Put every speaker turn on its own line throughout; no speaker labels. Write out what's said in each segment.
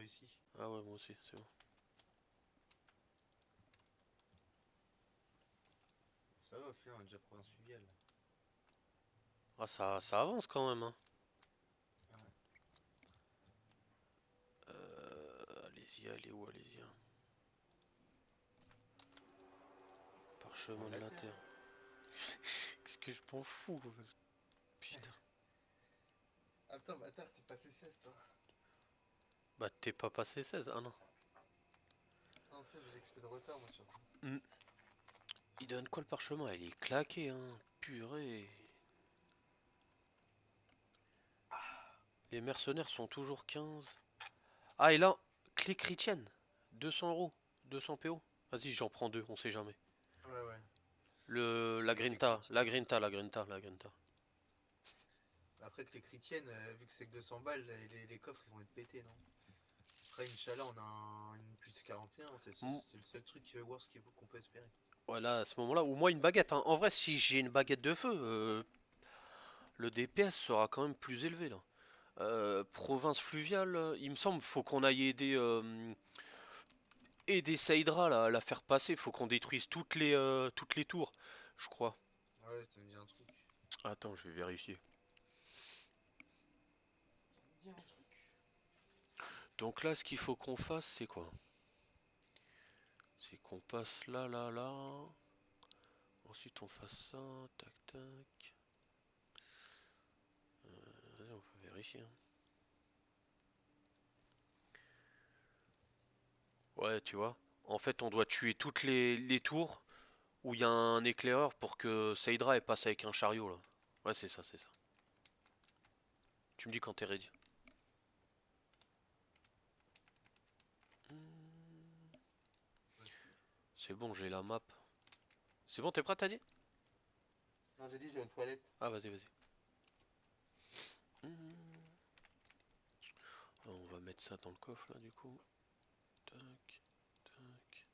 réussi.
Ah ouais, moi aussi, c'est bon.
Ça va, on a déjà province fluviale.
Ah, ça avance quand même, hein.
Ouais.
Allez-y, allez où, allez-y, hein. Parchemin de la
Angleterre.
Terre. Qu'est-ce que je m'en fous? Putain.
Attends, bâtard, t'es passé 16 toi.
Bah, t'es pas passé 16, ah non.
Non, tu sais, j'ai l'XP de retard, moi, surtout.
Hmm. Il donne quoi le parchemin? Il est claqué, hein. Purée. Les mercenaires sont toujours 15. Ah, et là, clé chrétienne. 200 euros. 200 PO. Vas-y, j'en prends deux, on sait jamais.
Ouais, ouais.
La
Avec les
grinta,
chrétiennes.
la grinta, la grinta, la grinta.
Après que les chrétiennes, vu que c'est que 200 balles, les coffres ils vont être pétés, non? Après, Inch'Allah, on a une puce 41,
Hmm.
c'est le seul truc worst qu'on peut espérer.
Voilà, à ce moment-là, ou moi une baguette, hein. En vrai, si j'ai une baguette de feu, le DPS sera quand même plus élevé là. Province fluviale, il me semble, faut qu'on aille aider Saïdra là, à la faire passer. Faut qu'on détruise toutes les tours, je crois.
Ouais, ça me dit un truc.
Attends, je vais vérifier.
Ça me dit un truc.
Donc là, ce qu'il faut qu'on fasse, c'est quoi? C'est qu'on passe là, là, là. Ensuite, on fasse ça. Tac, tac. Vas-y, on peut vérifier, hein. Ouais, tu vois. En fait, on doit tuer toutes les tours où il y a un éclaireur pour que Saïdra elle passe avec un chariot là. Ouais, c'est ça, c'est ça. Tu me dis quand t'es ready.
Ouais.
C'est bon, j'ai la map. C'est bon, t'es prêt, t'as dit?
Non, j'ai dit, j'ai une toilette.
Ah, vas-y, vas-y. On va mettre ça dans le coffre là, du coup. Tac, tac.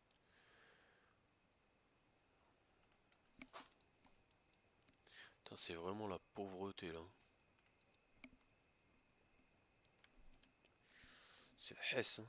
Putain, c'est vraiment la pauvreté là. C'est le Hess, hein.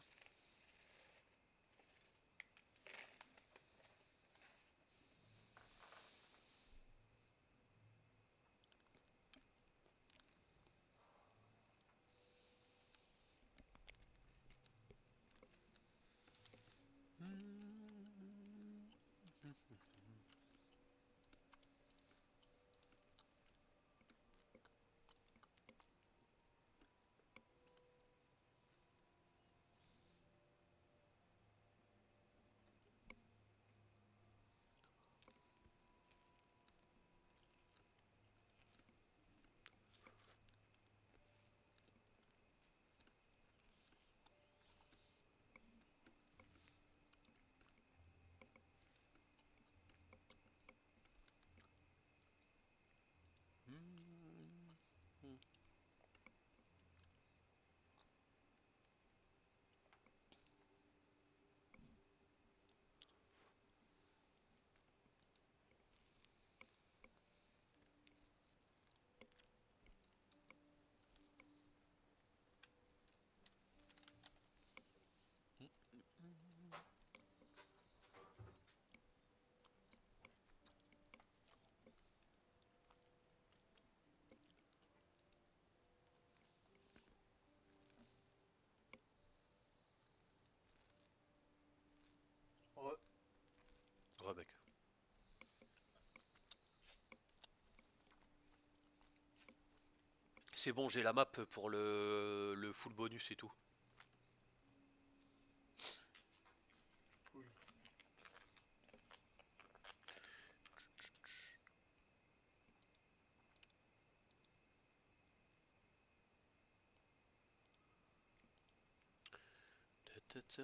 Ouais.
Ouais, mec. C'est bon, j'ai la map pour le full bonus et tout.
Cool.
Ta-ta-ta.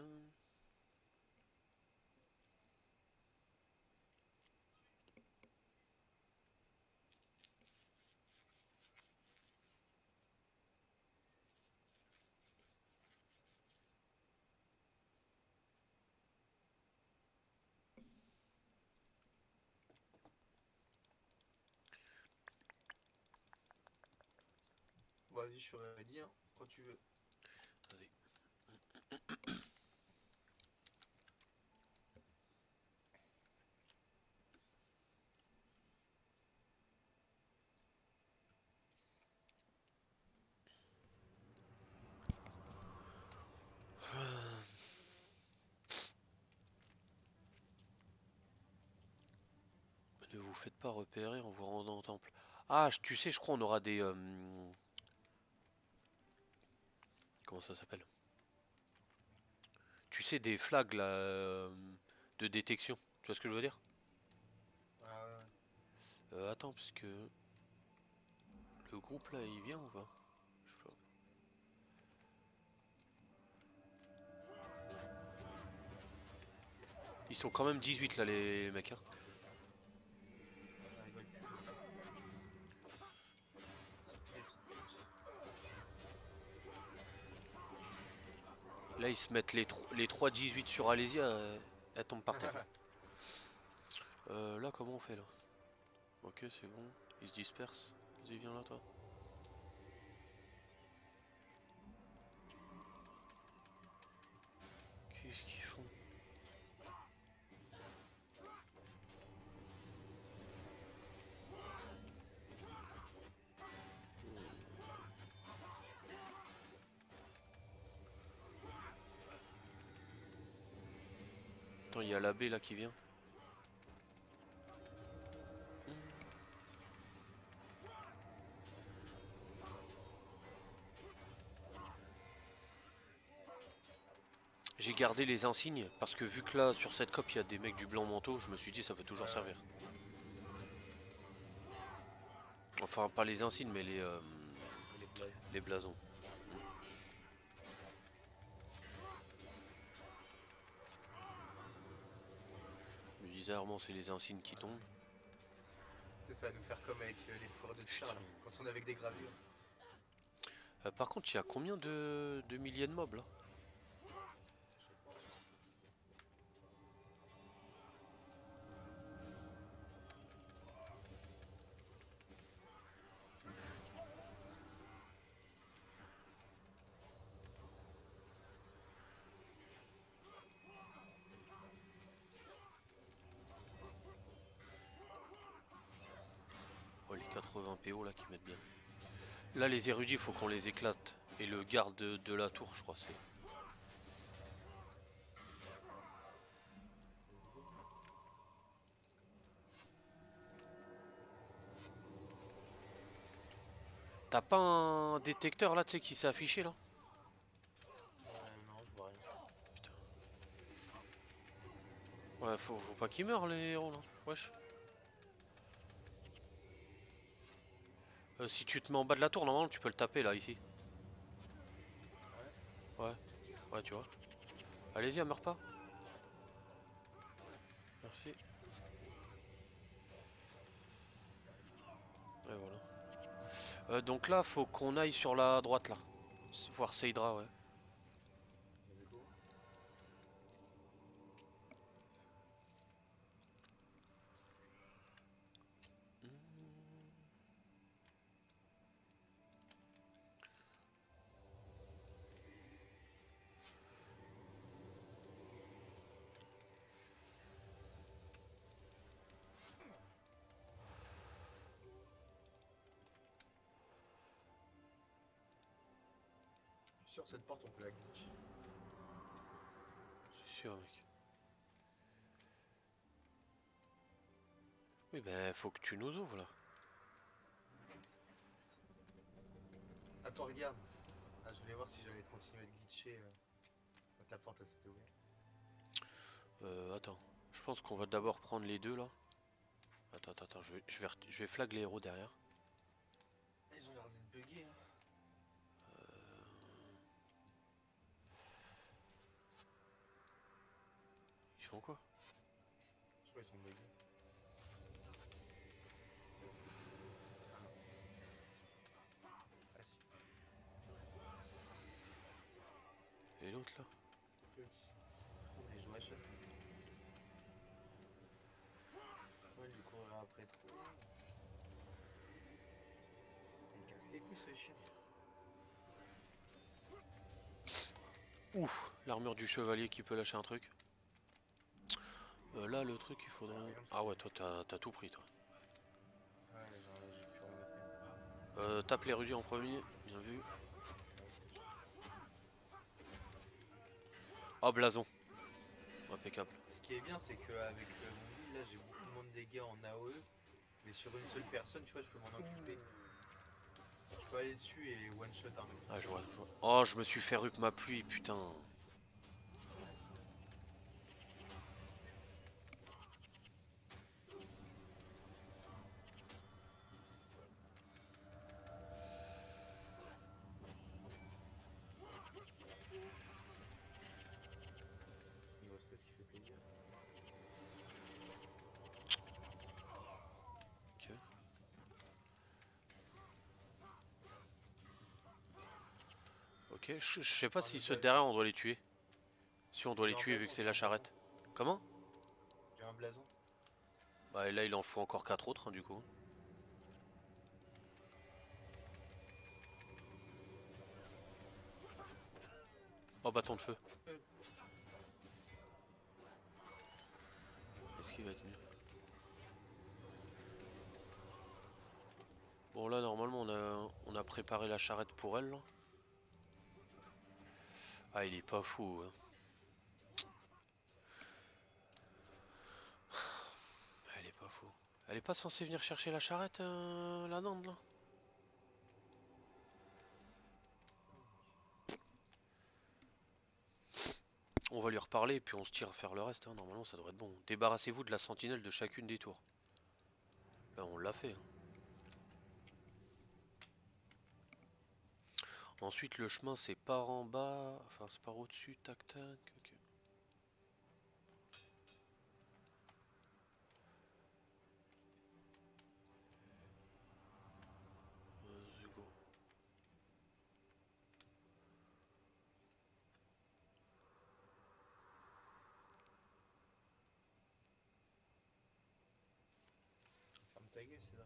Vas-y, je suis ready, hein, quand tu veux.
Vas-y. vous faites pas repérer en vous rendant au temple. Ah, tu sais, je crois on aura des... comment ça s'appelle? Tu sais, des flags là, de détection. Tu vois ce que je veux dire?
Ah ouais, ouais.
Attends, parce que le groupe là, il vient ou pas? Je sais pas. Ils sont quand même 18 là, les mecs, hein.
Ça rigole plus. Petit pips.
Là, ils se mettent les 3 18 sur Alésia, elles tombent par terre. Là, comment on fait là? Ok, c'est bon. Ils se dispersent. Vas-y, viens là, toi. Qu'est-ce qu'ils font? Attends, il y a l'abbé là qui vient. J'ai gardé les insignes parce que vu que là sur cette cope il y a des mecs du blanc manteau, je me suis dit ça peut toujours
Ouais,
servir. Enfin pas les insignes mais
ouais, les blasons.
les blasons. Bizarrement c'est les insignes qui tombent.
C'est ça, nous faire comme avec les foires de tir
Putain.
là, quand on est avec des gravures.
Par contre il y a combien de milliers de mobs là?
Je sais pas.
Oh les 80 PO là qui mettent bien. Là les érudits faut qu'on les éclate. Et le garde de la tour je crois c'est.
Let's go.
T'as pas un détecteur là tu sais qui s'est affiché là?
Non, je vois rien.
Putain. Ouais faut pas qu'ils meurent les héros là. Wesh. Si tu te mets en bas de la tour normalement tu peux le taper là ici.
Ouais.
Ouais. Ouais tu vois. Allez-y, meurs pas. Merci. Et voilà. Donc là, faut qu'on aille sur la droite là. Voir Seydra, ouais.
Let's go. Sur cette porte, on peut la glitch.
C'est sûr, mec. Oui, ben, faut que tu nous ouvres là.
Attends, regarde. Ah, je voulais voir si j'allais continuer de glitcher quand la porte elle s'était ouverte.
Attends. Je pense qu'on va d'abord prendre les deux là. Attends, je vais flag les héros derrière.
Ah, ils ont l'air d'être buggés, hein.
Ils font quoi?
Je crois qu'ils sont buggés. Ah non. Ah si.
Et l'autre là?
Petit. On est joué à chasse. Ouais, lui courir après trop. Il me casse les couilles ce chien.
Ouf, l'armure du chevalier qui peut lâcher un truc. Là, le truc, il
Ah,
faudrait.
rien,
Ah ouais, toi, t'as tout pris, toi.
Ouais, genre là, j'ai pu remettre rien.
Tape l'érudit en premier, bien vu. Oh, blason. Impeccable.
Ce qui est bien, c'est qu'avec mon build là, j'ai beaucoup moins de dégâts en AOE. Mais sur une seule personne, tu vois, je peux m'en occuper. Je peux aller dessus et one shot un mec tout
Ah, je
seul.
vois, je vois. Oh, je me suis fait rup ma pluie, putain.
C'est niveau 16 qui fait plaisir.
Ok. Ok, je sais pas
Prends
si
le
ceux de
blason.
derrière on doit les tuer. Si on doit les
J'ai un
tuer vu que
blason,
c'est
j'ai
la
un blason.
charrette. Comment?
J'ai un blason.
Bah et là il en faut encore 4 autres hein, du coup. Oh bâton de feu. Est-ce qu'il va être mieux? Bon là normalement on a préparé la charrette pour elle là. Ah il est pas fou hein. Elle est pas fou. Elle est pas censée venir chercher la charrette la Nande là? On va lui reparler et puis on se tire à faire le reste hein. Normalement ça devrait être bon. Débarrassez-vous de la sentinelle de chacune des tours. Là on l'a fait hein. Ensuite le chemin c'est par en bas. Enfin c'est par au-dessus. Tac tac. Ok. Vas-y, go.
Ferme ta gueule, c'est drôle.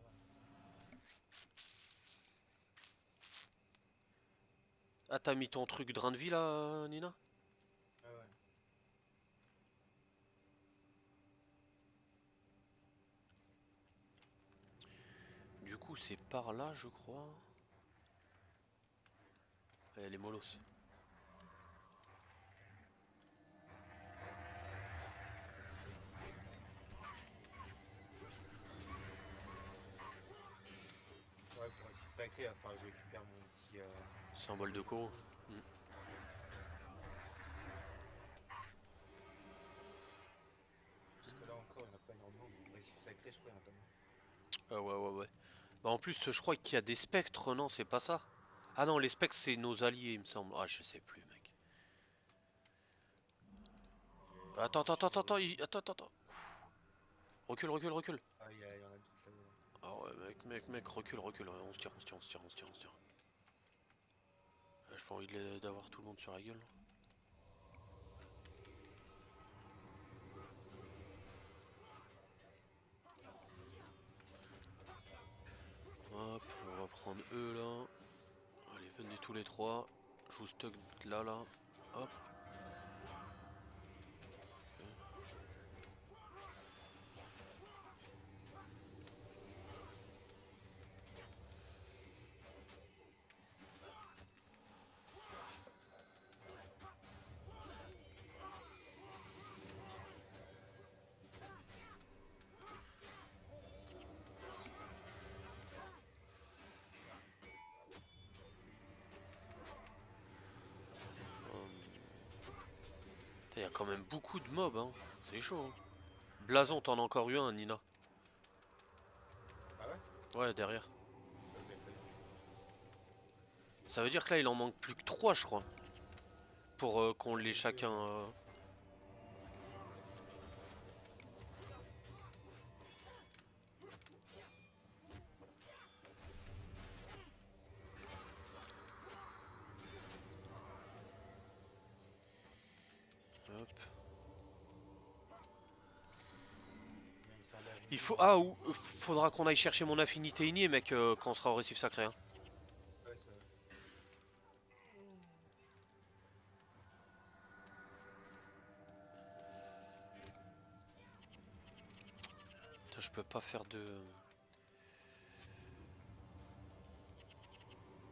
Ah t'as mis ton truc drain de vie là Nina?
Ah ouais.
Du coup c'est par là je crois. Elle est molosses.
Ouais, pour essayer de sacrer, il va falloir que je récupère mon petit
Symbole de
symbole de
Koro.
Koro. Parce que là encore, il n'y en a pas énormément. Donc récif sacré, je crois, il n'y en a pas mal.
Ah ouais ouais ouais. Bah en plus je crois qu'il y a des spectres, non c'est pas ça? Ah non les spectres c'est nos alliés il me semble. Ah je sais plus mec. Attends attends attends attends attends attends attends. Recule recule recule.
Ah, il y en a d'autres là-haut. Là.
Ah ouais mec recule recule. Ouais, on se tire on se tire on se tire on se tire on se tire. J'ai pas envie d'avoir tout le monde sur la gueule. Hop on va prendre eux là. Allez venez tous les trois. Je vous stock là là. Hop. Il y a quand même beaucoup de mobs hein. C'est chaud hein. Blason t'en as encore eu un Nina.
Ah ouais?
Ouais derrière.
Ah, je l'avais pas vu.
Ça veut dire que là il en manque plus que 3 je crois. Pour qu'on
J'en
les
ai deux,
chacun.
moi.
Hop.
Viens me faire la
Il faut.
vision.
Ah, ou faudra qu'on aille chercher mon affinité ignée, mec, quand on sera au récif sacré. Hein.
Ouais, ça va.
Putain, je peux pas faire de.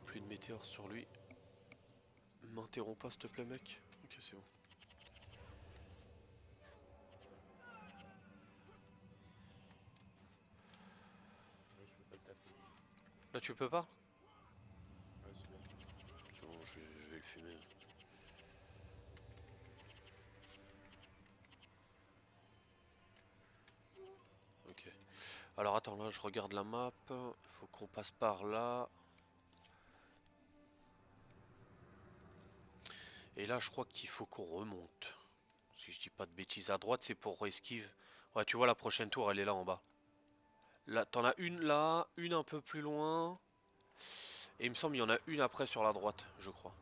Plus de météores sur lui. M'interromps pas, s'il te plaît, mec. Ok, c'est bon. Là tu peux pas?
Ouais, c'est bien.
C'est bon, je vais le fumer. Ok. Alors attends, là je regarde la map. Faut qu'on passe par là. Et là je crois qu'il faut qu'on remonte. Si je dis pas de bêtises, à droite c'est pour esquive. Ouais, tu vois la prochaine tour, elle est là en bas. Là, t'en as une là, une un peu plus loin. Et il me semble qu'il y en a une après sur la droite, je crois.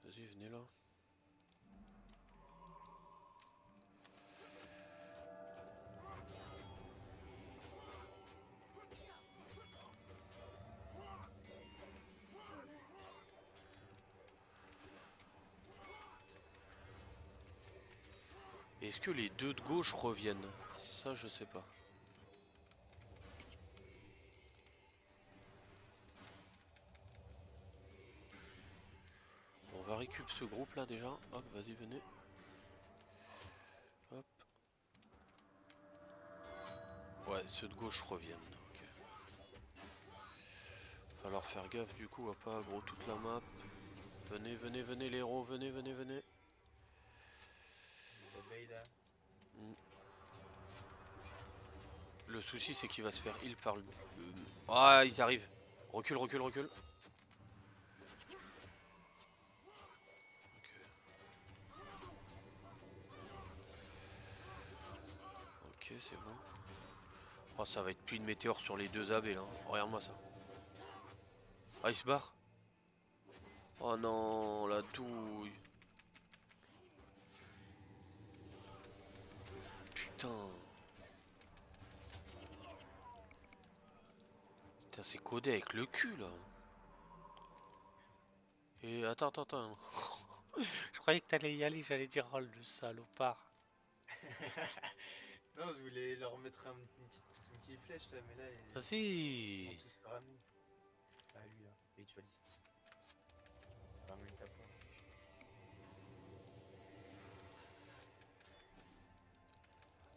Vas-y, venez là. Est-ce que les deux de gauche reviennent? Ça, je sais pas. On va récup ce groupe là déjà. Hop, vas-y, venez. Hop. Ouais, ceux de gauche reviennent. Ok. Falloir faire gaffe du coup à pas aggro toute la map. Venez, venez, venez les héros, venez, venez, venez.
Les abeilles là.
Hmm. Le souci c'est qu'il va se faire heal par le... Ah, ils arrivent. Recule, recule, recule. Ok, ok, c'est bon. Oh, ça va être pluie de météores sur les deux AB là. Regarde-moi ça. Ah, il se barre. Oh non, la douille. Putain. Putain, c'est codé avec le cul là. Et attends, attends, attends. Je croyais que t'allais y aller, j'allais dire oh le salopard.
Non, je voulais leur mettre une petite flèche là, mais là, ils vont
Vas-y.
tous se ramener. Ah, lui là, ritualiste. Ramène-toi pas.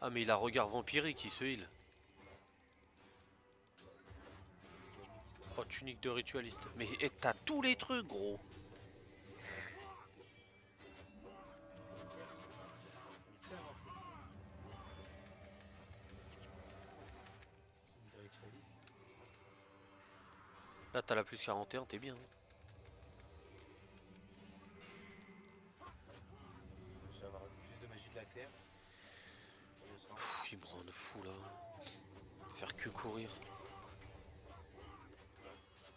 Ah mais il a regard vampirique, il se heal.
Ritualiste.
Oh, tunique de ritualiste. Mais t'as tous les trucs gros.
Il sait avancer. Skin de ritualiste.
Là t'as la plus 41, t'es bien.
Je vais avoir plus de magie de la terre. Je sens.
Pff, il me rend fou là. Faire que courir.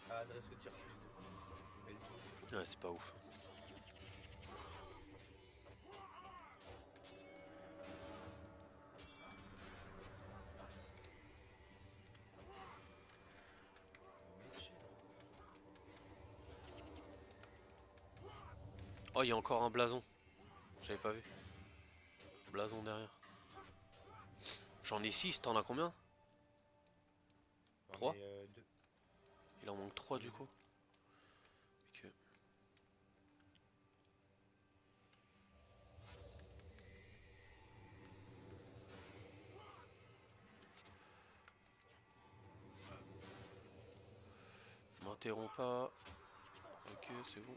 Ah, adresse au tir plus 2. Belle tour.
Ouais, c'est pas ouf.
Witch.
Oh, il y a encore un blason. J'avais pas vu. Blason derrière. J'en ai 6, t'en as combien?
J'en
3.
ai 2.
Il en manque 3 du coup. Ok. M'interromps pas. Ok, c'est bon.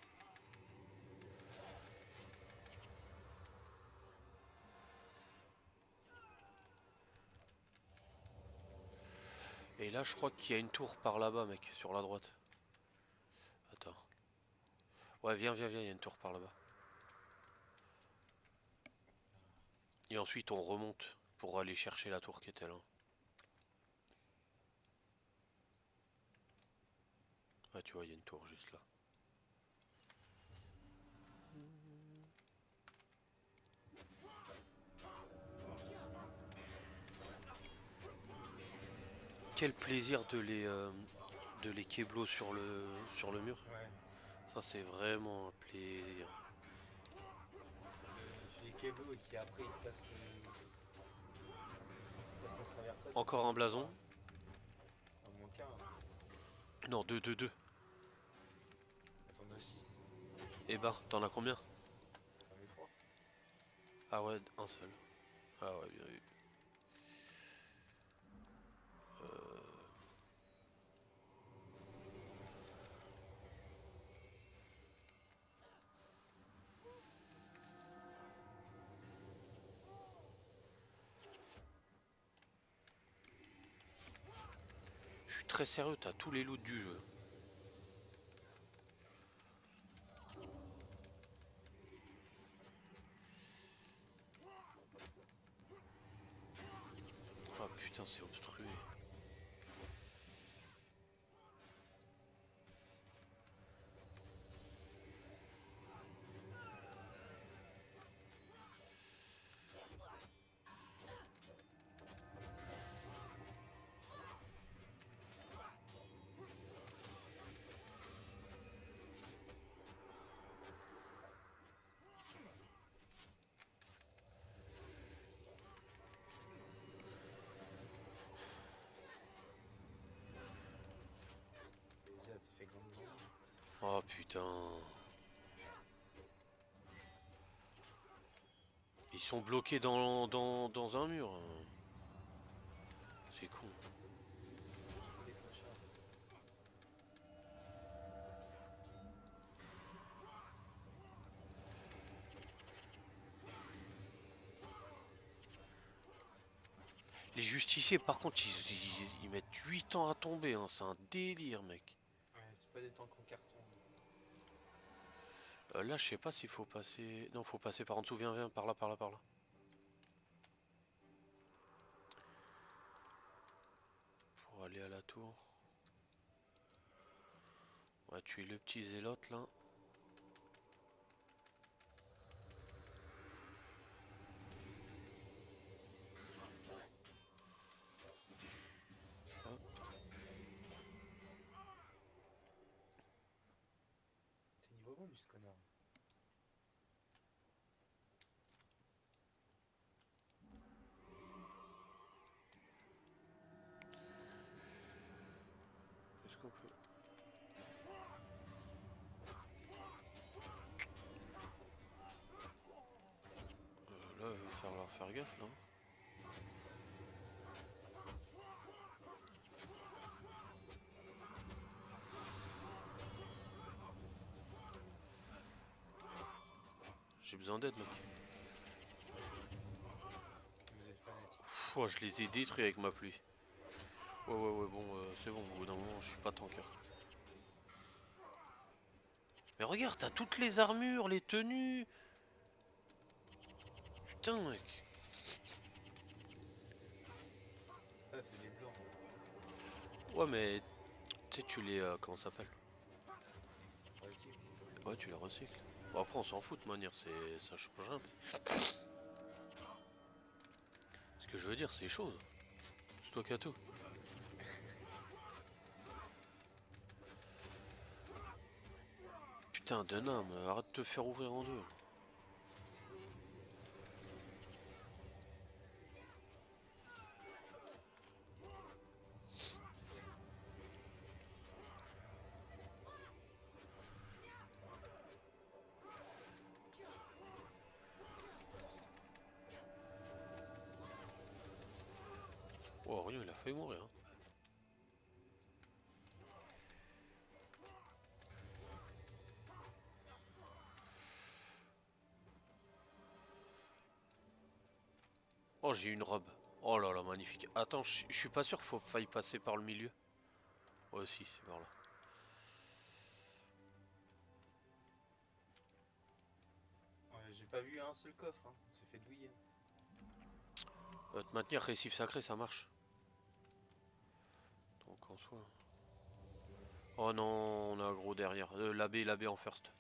Et là, je crois qu'il y a une tour par là-bas, mec, sur la droite. Attends. Ouais, viens, viens, viens, il y a une tour par là-bas. Et ensuite, on remonte pour aller chercher la tour qui était là. Ouais, tu vois, il y a une tour juste là. Quel plaisir de les keblo sur le mur.
Ouais.
Ça, c'est vraiment un plaisir.
Tu les keblo et qui après ils passent à travers toi, ça
Encore
fait
un
mal au
blason.
bras. À moins qu'un. Hein.
Non, deux, deux, deux.
T'en as 6.
Eh ben, t'en as combien?
J'en ai 3.
Ah ouais, un seul. Ah ouais, bien vu. Je suis très sérieux, t'as tous les loots du jeu. Ah putain, c'est obstrué.
Ça fait grandement.
Oh putain. Ils sont bloqués dans un mur. C'est con.
C'est pas des clochards.
Les justiciers, par contre, ils mettent 8 ans à tomber. Hein. C'est un délire, mec.
Ouais, c'est pas des tanks en carton.
Là, je sais pas s'il faut passer. Non, faut passer par en dessous. Viens, viens, par là, par là, par là. Pour aller à la tour. On va tuer le petit zélote là. Hop.
T'es niveau 20 lui ce connard.
Est-ce qu'on peut. Là, il va falloir faire gaffe là. J'ai besoin d'aide, mec.
Vous êtes fanatique.
Oh, je les ai détruits avec ma pluie. Ouais, ouais, ouais, bon, c'est bon, au bout d'un moment, je suis pas tanker. Mais regarde, t'as toutes les armures, les tenues. Putain, mec.
Ça c'est des blancs.
Ouais, mais tu sais, tu les. Comment ça s'appelle?
Recycle.
Ouais, tu les recycles. Bon, après, on s'en fout de manière, ça change rien. Ce que je veux dire, c'est chose. C'est toi qui as tout. Putain, Dunham, arrête de te faire ouvrir en deux. Oh, rien, il a failli mourir. Hein. Oh, j'ai une robe. Oh là là, magnifique. Attends, je suis pas sûr qu'il faut faille passer par le milieu. Ouais, si, c'est par là.
Ouais, j'ai pas vu un seul coffre, hein. On s'est fait douiller.
Te maintenir récif sacré, ça marche. Donc en soi. Oh non, on a un gros derrière. L'abbé en first.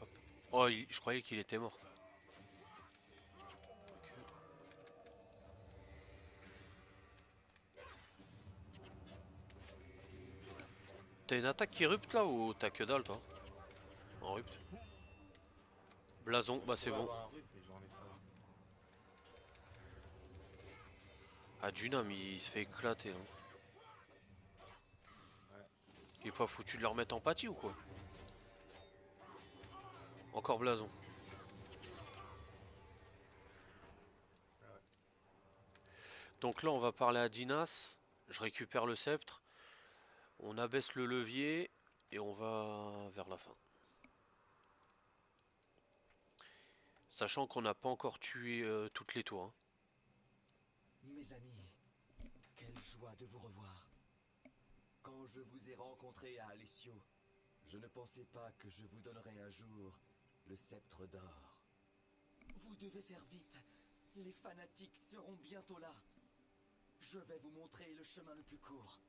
Hop. Oh, je croyais qu'il était mort. Ok. T'as une attaque qui rupt là ou t'as que dalle toi? En rupt. Blason, bah
Je
c'est
pourrais
bon.
avoir un rude, mais j'en ai pas.
Ah, Dunam, il se fait éclater. Hein.
Ouais.
Il est pas foutu de leur mettre empathie ou quoi? Encore blason.
Ah ouais.
Donc là, on va parler à Dinas. Je récupère le sceptre. On abaisse le levier et on va vers la fin. Sachant qu'on n'a pas encore tué toutes les tours. Hein.
Mes amis, quelle joie de vous revoir. Quand je vous ai rencontré à Alessio, je ne pensais pas que je vous donnerais un jour le sceptre d'or. Vous devez faire vite. Les fanatiques seront bientôt là. Je vais vous montrer le chemin le plus court.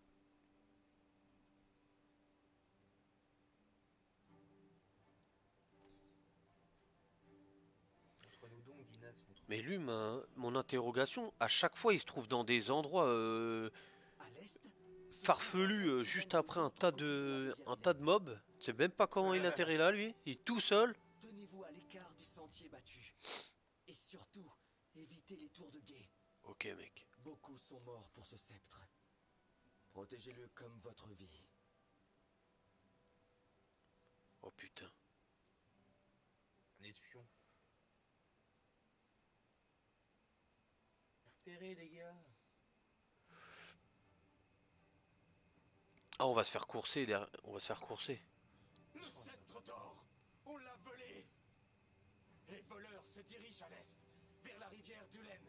Montre-nous donc, Dinas, montre-nous.
Mais lui, mon interrogation, à chaque fois, il se trouve dans des endroits
À l'est, se
farfelus,
trouve un lac qui
juste
baigne de
après
l'autre côté de la rivière
un tas de
Vilaine.
mobs. Tu sais même pas comment il atterrit là, lui. Il est tout seul.
Tenez-vous à l'écart du sentier battu. Et surtout, évitez les tours de guet.
Ok, mec.
Beaucoup sont morts pour ce sceptre. Protégez-le comme votre vie.
Oh putain.
Un espion. Repérez, les gars.
Ah, on va se faire courser derrière. On va se faire courser.
Le sceptre d'or, on l'a volé. Les voleurs se dirigent à l'est, vers la rivière d'Ulen.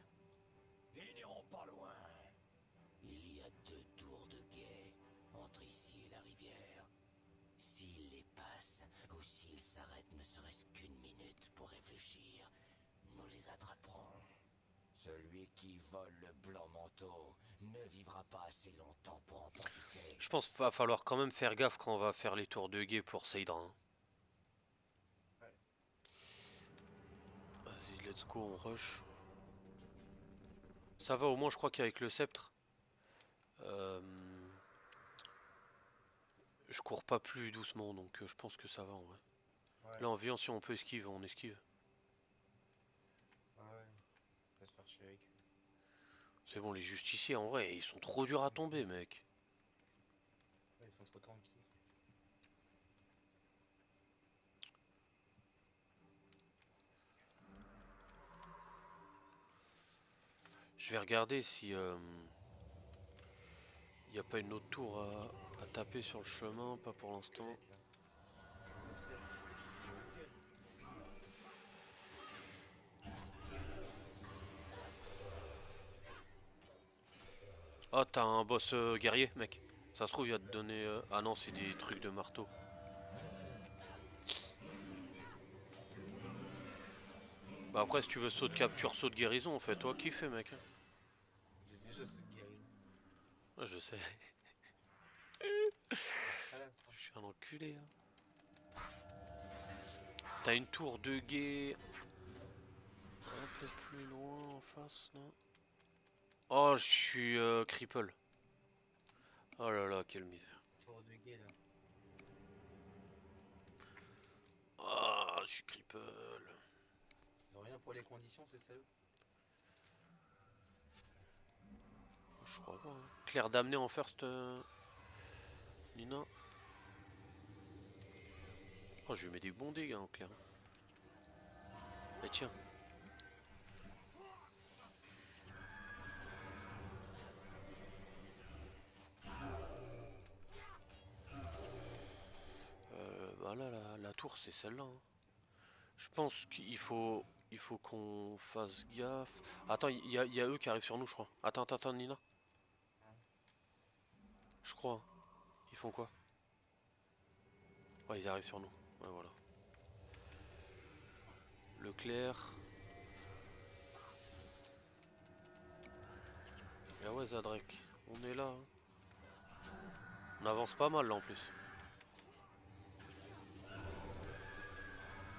Ils n'iront pas loin. Il y a 2 tours de guet entre ici et la rivière. S'ils les passent, ou s'ils s'arrêtent ne serait-ce qu'une minute pour réfléchir, nous les attraperons. Celui qui vole le blanc manteau ne vivra pas assez longtemps pour en profiter.
Je pense qu'il va falloir quand même faire gaffe quand on va faire les tours de guet pour Seydra. Hein.
Ouais.
Vas-y, let's go, on rush. Ça va, au moins, je crois qu'avec le sceptre, euh, je cours pas plus doucement, donc je pense que ça va en vrai.
Ouais.
Là, en viant, si on peut esquiver, on esquive.
Ouais. On va se faire chier avec eux.
C'est bon, les justiciers, en vrai, ils sont trop durs à tomber, mec.
Ouais, ils sont trop tanky.
Je vais regarder si y a pas une autre tour à taper sur le chemin, pas pour l'instant.
Squelette, là. Je vais montrer, hein, c'est Google.
Ah, t'as un boss guerrier, mec. Ça se trouve, il va te donner. Ah non, c'est des trucs de marteau. Bah après, si tu veux saut de capture, saut de guérison, fais-toi kiffer, mec.
J'ai déjà ce guerrier.
Ouais, je sais,
À la fin.
je suis un enculé. Hein. T'as une tour de guet un peu plus loin en face, non? Oh, je suis cripple. Oh là là, quelle misère.
Tour de guet, là.
Ah, je suis cripple.
Ils ont rien pour les conditions, c'est ça eux.
Je crois pas. Hein. Claire d'amener en first, Nina. Oh, je lui mets des bons dégâts en clair. Et tiens. Bah là, la tour, c'est celle-là. Hein. Je pense il faut qu'on fasse gaffe. Attends, il y a eux qui arrivent sur nous, je crois. Attends, Nina. Je crois. Hein. Ils font quoi? Ouais, ils arrivent sur nous. Ouais, voilà. Leclerc. Ah ouais, Zadrek. On est là. Hein. On avance pas mal là en plus.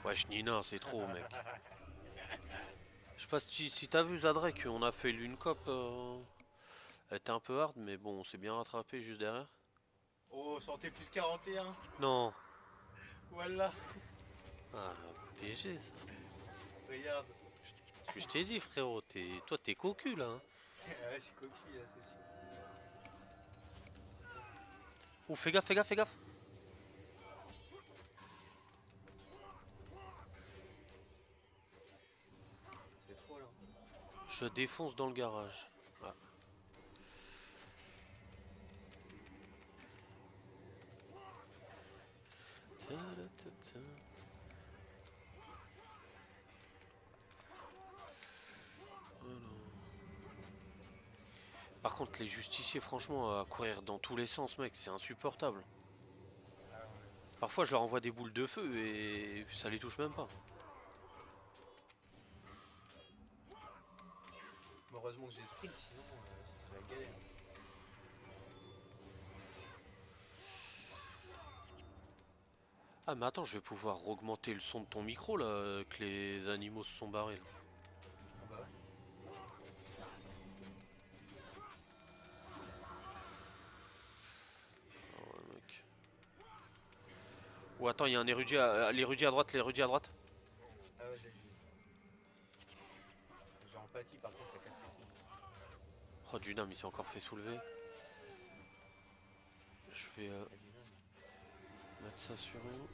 Wesh, Nina, c'est trop, mec. Je sais pas si t'as vu Zadrek, on a fait l'une cop. Elle était un peu hard, mais bon, on s'est bien rattrapé juste derrière.
Oh, santé plus 41.
Non.
Voilà.
Ah, PG ça.
Regarde.
Je t'ai dit, frérot, toi t'es cocu là. Hein.
Ouais, je suis coquille, c'est sûr.
Oh, fais gaffe, fais gaffe, fais gaffe.
C'est trop là.
Je défonce dans le garage. Ah. Ta-da-ta-ta. Voilà. Par contre, les justiciers, franchement, à courir dans tous les sens, mec, c'est insupportable.
Ah ouais.
Parfois, je leur envoie des boules de feu et ça les touche même pas.
Heureusement que j'ai sprint, sinon ce serait la galère.
Ah, mais attends, je vais pouvoir augmenter le son de ton micro là, que les animaux se sont barrés là.
Ah bah ouais.
Ah ouais, mec. Ou attends, il y a un érudit l'érudit à droite, l'érudit à droite.
Ah ouais, j'ai vu. J'ai empathie, par contre, ça casse les couilles.
Oh, Dunam, il s'est encore fait soulever. Je vais
Ah, dis non,
mettre ça sur eux.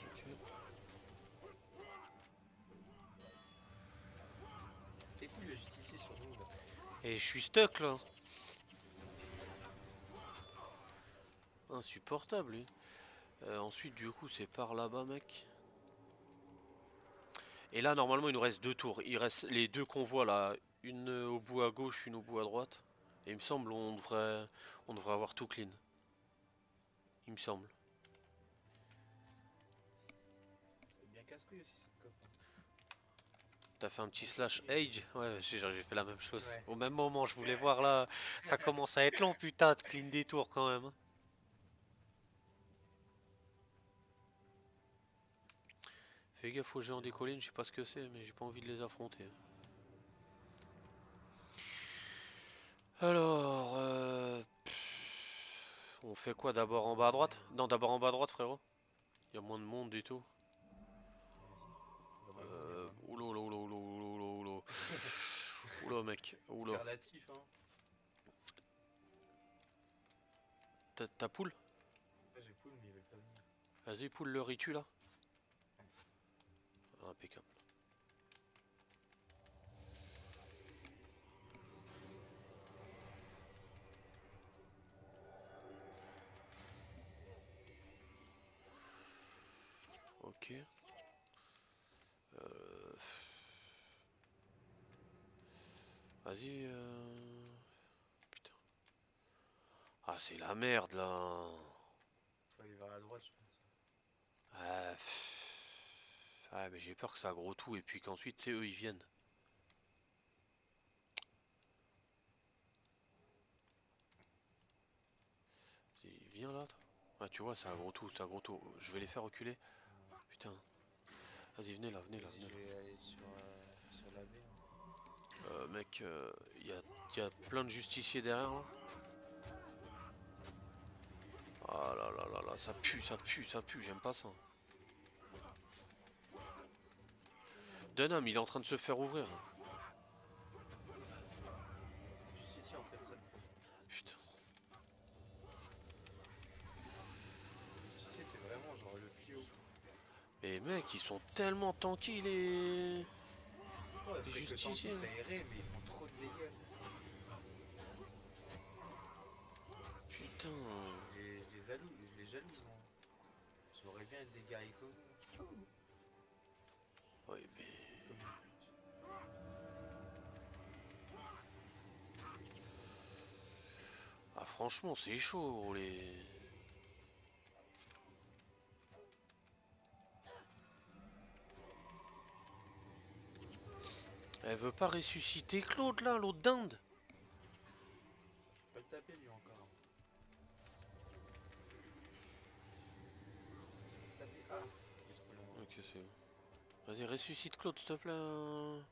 Ok.
c'est cool le justicier sur nous là.
Et je suis stuck là. Insupportable lui. Ensuite, du coup, c'est par là-bas, mec. Et là, normalement, il nous reste 2 tours. Il reste les 2 convois là. Une au bout à gauche, une au bout à droite. Et il me semble on devrait avoir tout clean. Il me semble.
C'est bien casse-couille aussi cette coffre.
T'as fait un petit slash age? Ouais, j'ai fait la même chose.
Ouais.
Au même moment, je voulais voir là. Ça commence à être long, putain, de clean des tours quand même. Fais gaffe aux géants des collines, je sais pas ce que c'est, mais j'ai pas envie de les affronter. Alors, on fait quoi d'abord en bas à droite? Non, d'abord en bas à droite, frérot. Il y a moins de monde et tout.
Vas-y. Dans le monde, il y a moins de monde.
Oula, oula, oula, oula, oula, oula. Oula, mec,
C'était
oula.
relatif, hein.
Ta poule?
Ouais, j'ai poule, mais ils veulent pas venir.
Vas-y, poule le ritu là. Ah, impeccable. Ok. Vas-y. Putain. Ah, c'est la merde là.
Faut aller vers la droite, je pense.
Ah, ah, mais j'ai peur que ça gros tout et puis qu'ensuite, c'est eux, ils viennent. Viens là, toi. Ah, tu vois, c'est un gros tout, c'est un gros tout. Je vais les faire reculer. Putain. Vas-y, venez là, venez là,
Vas-y,
venez
je
là.
vais aller sur la baie. Hein.
Mec, y a plein de justiciers derrière là. Ah là là là là, ça pue, ça pue, ça pue, j'aime pas ça. Dunham, il est en train de se faire ouvrir.
Juste ici, en fait, ça le problème.
Putain.
Justicier, c'est vraiment genre le fléau.
Mais mec, ils sont tellement tankés
Ouais,
les
faudrait que tanker,
justiciers là.
ça irait, mais ils font trop de dégâts.
Putain.
Je les jalouse, moi. J'aimerais bien être des guerriers comme eux.
Ouais, mais...
Comme une pute.
Ah franchement, c'est chaud les... Elle veut pas ressusciter Claude là, l'autre dinde.
Je peux le taper lui encore. Je peux le taper. Ah, il est trop loin.
Ok, c'est bon. Vas-y, ressuscite Claude, s'il te plaît.
Une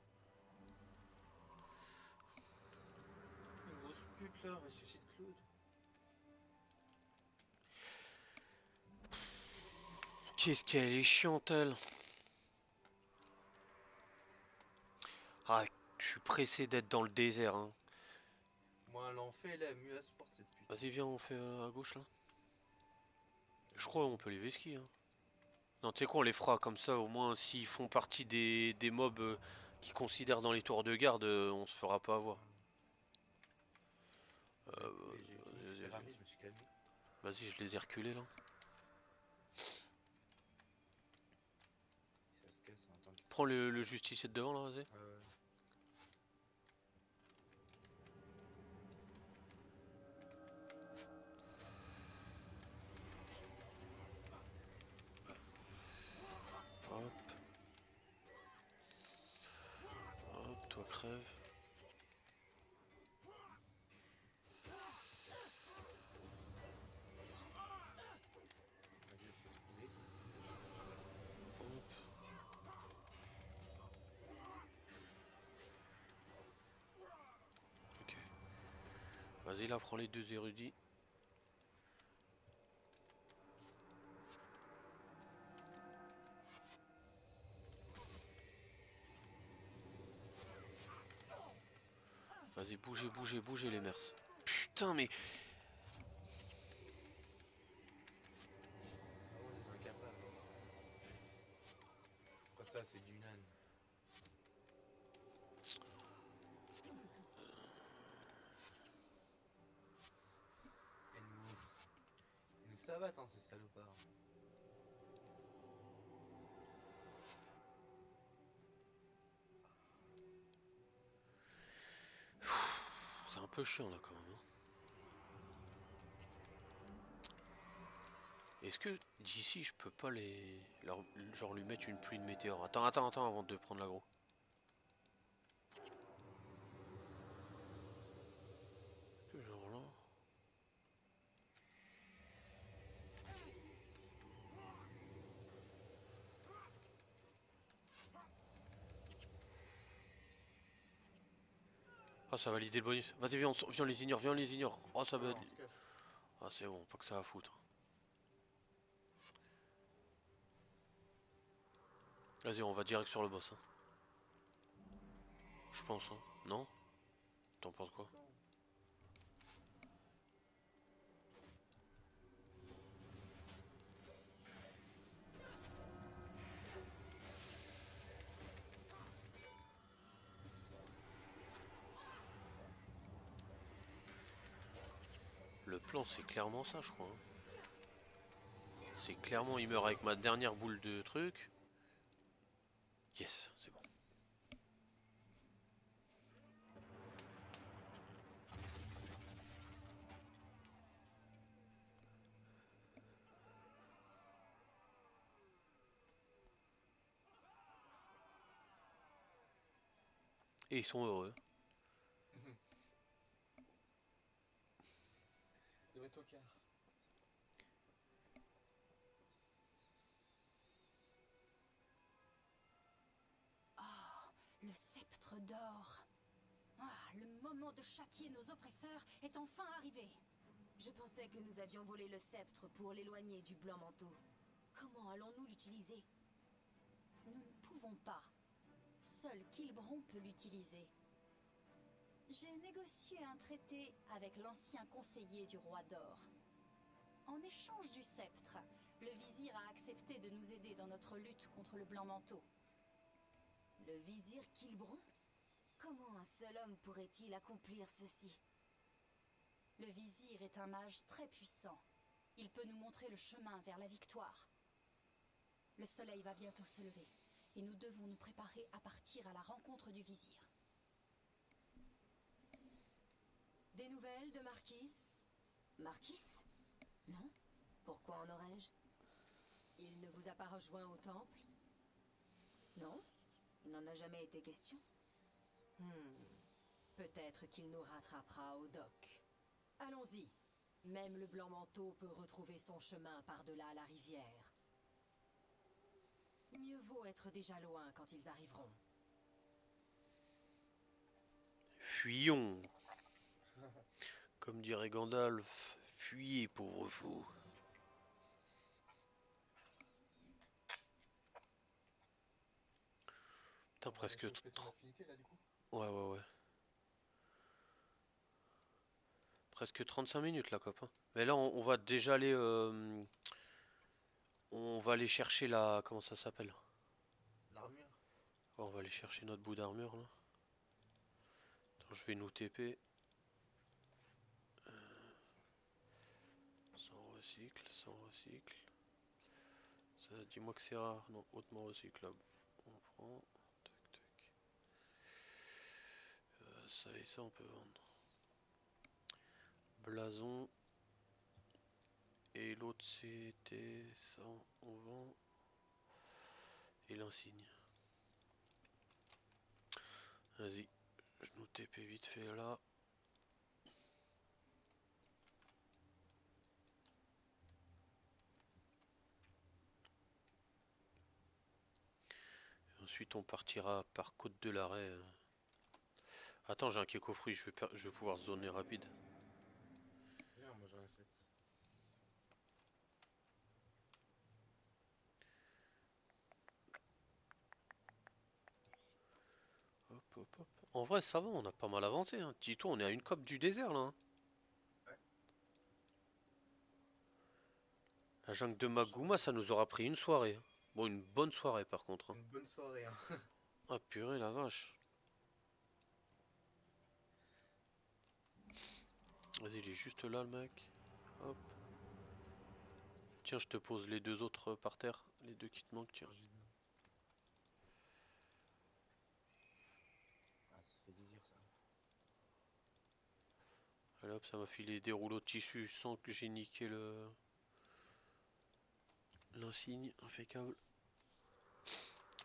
grosse pute là, ressuscite Claude.
Qu'est-ce qu'elle est chiante, elle. Ah, je suis pressé d'être dans le désert, hein.
Moins elle en fait, là, mieux elle se porte cette pute.
Vas-y, viens, on fait à gauche, là. Je crois qu'on peut les vesquiller, hein. Non, tu sais quoi, on les fera comme ça, au moins, s'ils font partie des mobs qui considèrent dans les tours de garde, on se fera pas avoir.
J'ai ramé, je me suis calmé.
Vas-y, je les ai reculés, là.
Ça se casse en tant que
Prends le justicier de devant, là, vas-y. Hop. Hop, toi crève.
Vas-y, elle se fait secouer.
Hop. Ok. Vas-y, là, prends les deux érudits. Vas-y, bougez, bougez, bougez les mers. Putain, mais...
Ah ouais, les incapables. Quoi ça, c'est du nan. Ils nous savatent, hein, ces salopards.
C'est un peu chiant, là, quand même, hein. Est-ce que d'ici, je peux pas genre lui mettre une pluie de météores? Attends, attends, attends, avant de prendre l'aggro. Genre là... Ah, ça va valider le bonus. Vas-y, viens, viens, les ignore, viens, les ignore. Oh, ça va...
En tout cas,
Ah, c'est bon, pas que ça va foutre. Vas-y, on va direct sur le boss, hein. Je pense, hein. Non? T'en penses quoi? Le plan, c'est clairement ça, je crois, hein. C'est clairement, il meurt avec ma dernière boule de truc. Yes, c'est bon. Et ils sont heureux.
le tocard.
Le sceptre d'or. Ah, le moment de châtier nos oppresseurs est enfin arrivé.
Je pensais que nous avions volé le sceptre pour l'éloigner du blanc manteau. Comment allons-nous l'utiliser?
Nous ne pouvons pas. Seul Kilbron peut l'utiliser. J'ai négocié un traité avec l'ancien conseiller du roi d'or. En échange du sceptre, le vizir a accepté de nous aider dans notre lutte contre le blanc manteau.
Le vizir Kilbron? Comment un seul homme pourrait-il accomplir ceci?
Le vizir est un mage très puissant. Il peut nous montrer le chemin vers la victoire. Le soleil va bientôt se lever, et nous devons nous préparer à partir à la rencontre du vizir.
Des nouvelles de Marquis? Marquis? Non? Pourquoi en aurais-je? Il ne vous a pas rejoint au temple? Non? Il n'en a jamais été question. Peut-être qu'il nous rattrapera au dock. Allons-y. Même le blanc manteau peut retrouver son chemin par-delà la rivière. Mieux vaut être déjà loin quand ils arriveront.
Fuyons. Comme dirait Gandalf, fuyez pauvres fous. Putain, presque
Sauf que ton
30.
affinité là du coup.
Ouais, ouais, ouais. Presque 35 minutes la cop, hein. Mais là, on va déjà aller. On va aller chercher la. Comment ça s'appelle?
L'armure.
On va aller chercher notre bout d'armure là. Attends, je vais nous TP. Sans recycle, sans recycle. Ça, dis-moi que c'est rare. Non, hautement recyclable. On prend. Tac, tac. Ça et ça, on peut vendre. Blason. Et l'autre, c'était ça, on vend. Et l'insigne. Vas-y. Je nous TP vite fait là. Ensuite, on partira par Côte de l'Arrêt. Attends, j'ai un Keko fruit, je vais pouvoir zoner rapide.
Bien, moi j'en ai 7.
Hop, hop, hop. En vrai, ça va, on a pas mal avancé, hein. Dis-toi, on est à une cope du désert là, hein.
Ouais.
La jungle de Maguma, ça nous aura pris une soirée, hein. Bon, une bonne soirée par contre, hein.
Une bonne soirée, hein.
Ah purée, la vache. Vas-y, il est juste là, le mec. Hop. Tiens, je te pose les deux autres par terre. Les deux qui te manquent, tiens.
Ah, ça fait plaisir ça.
Allez hop, ça m'a filé des rouleaux de tissu sans que j'ai niqué le... l'insigne. Impeccable.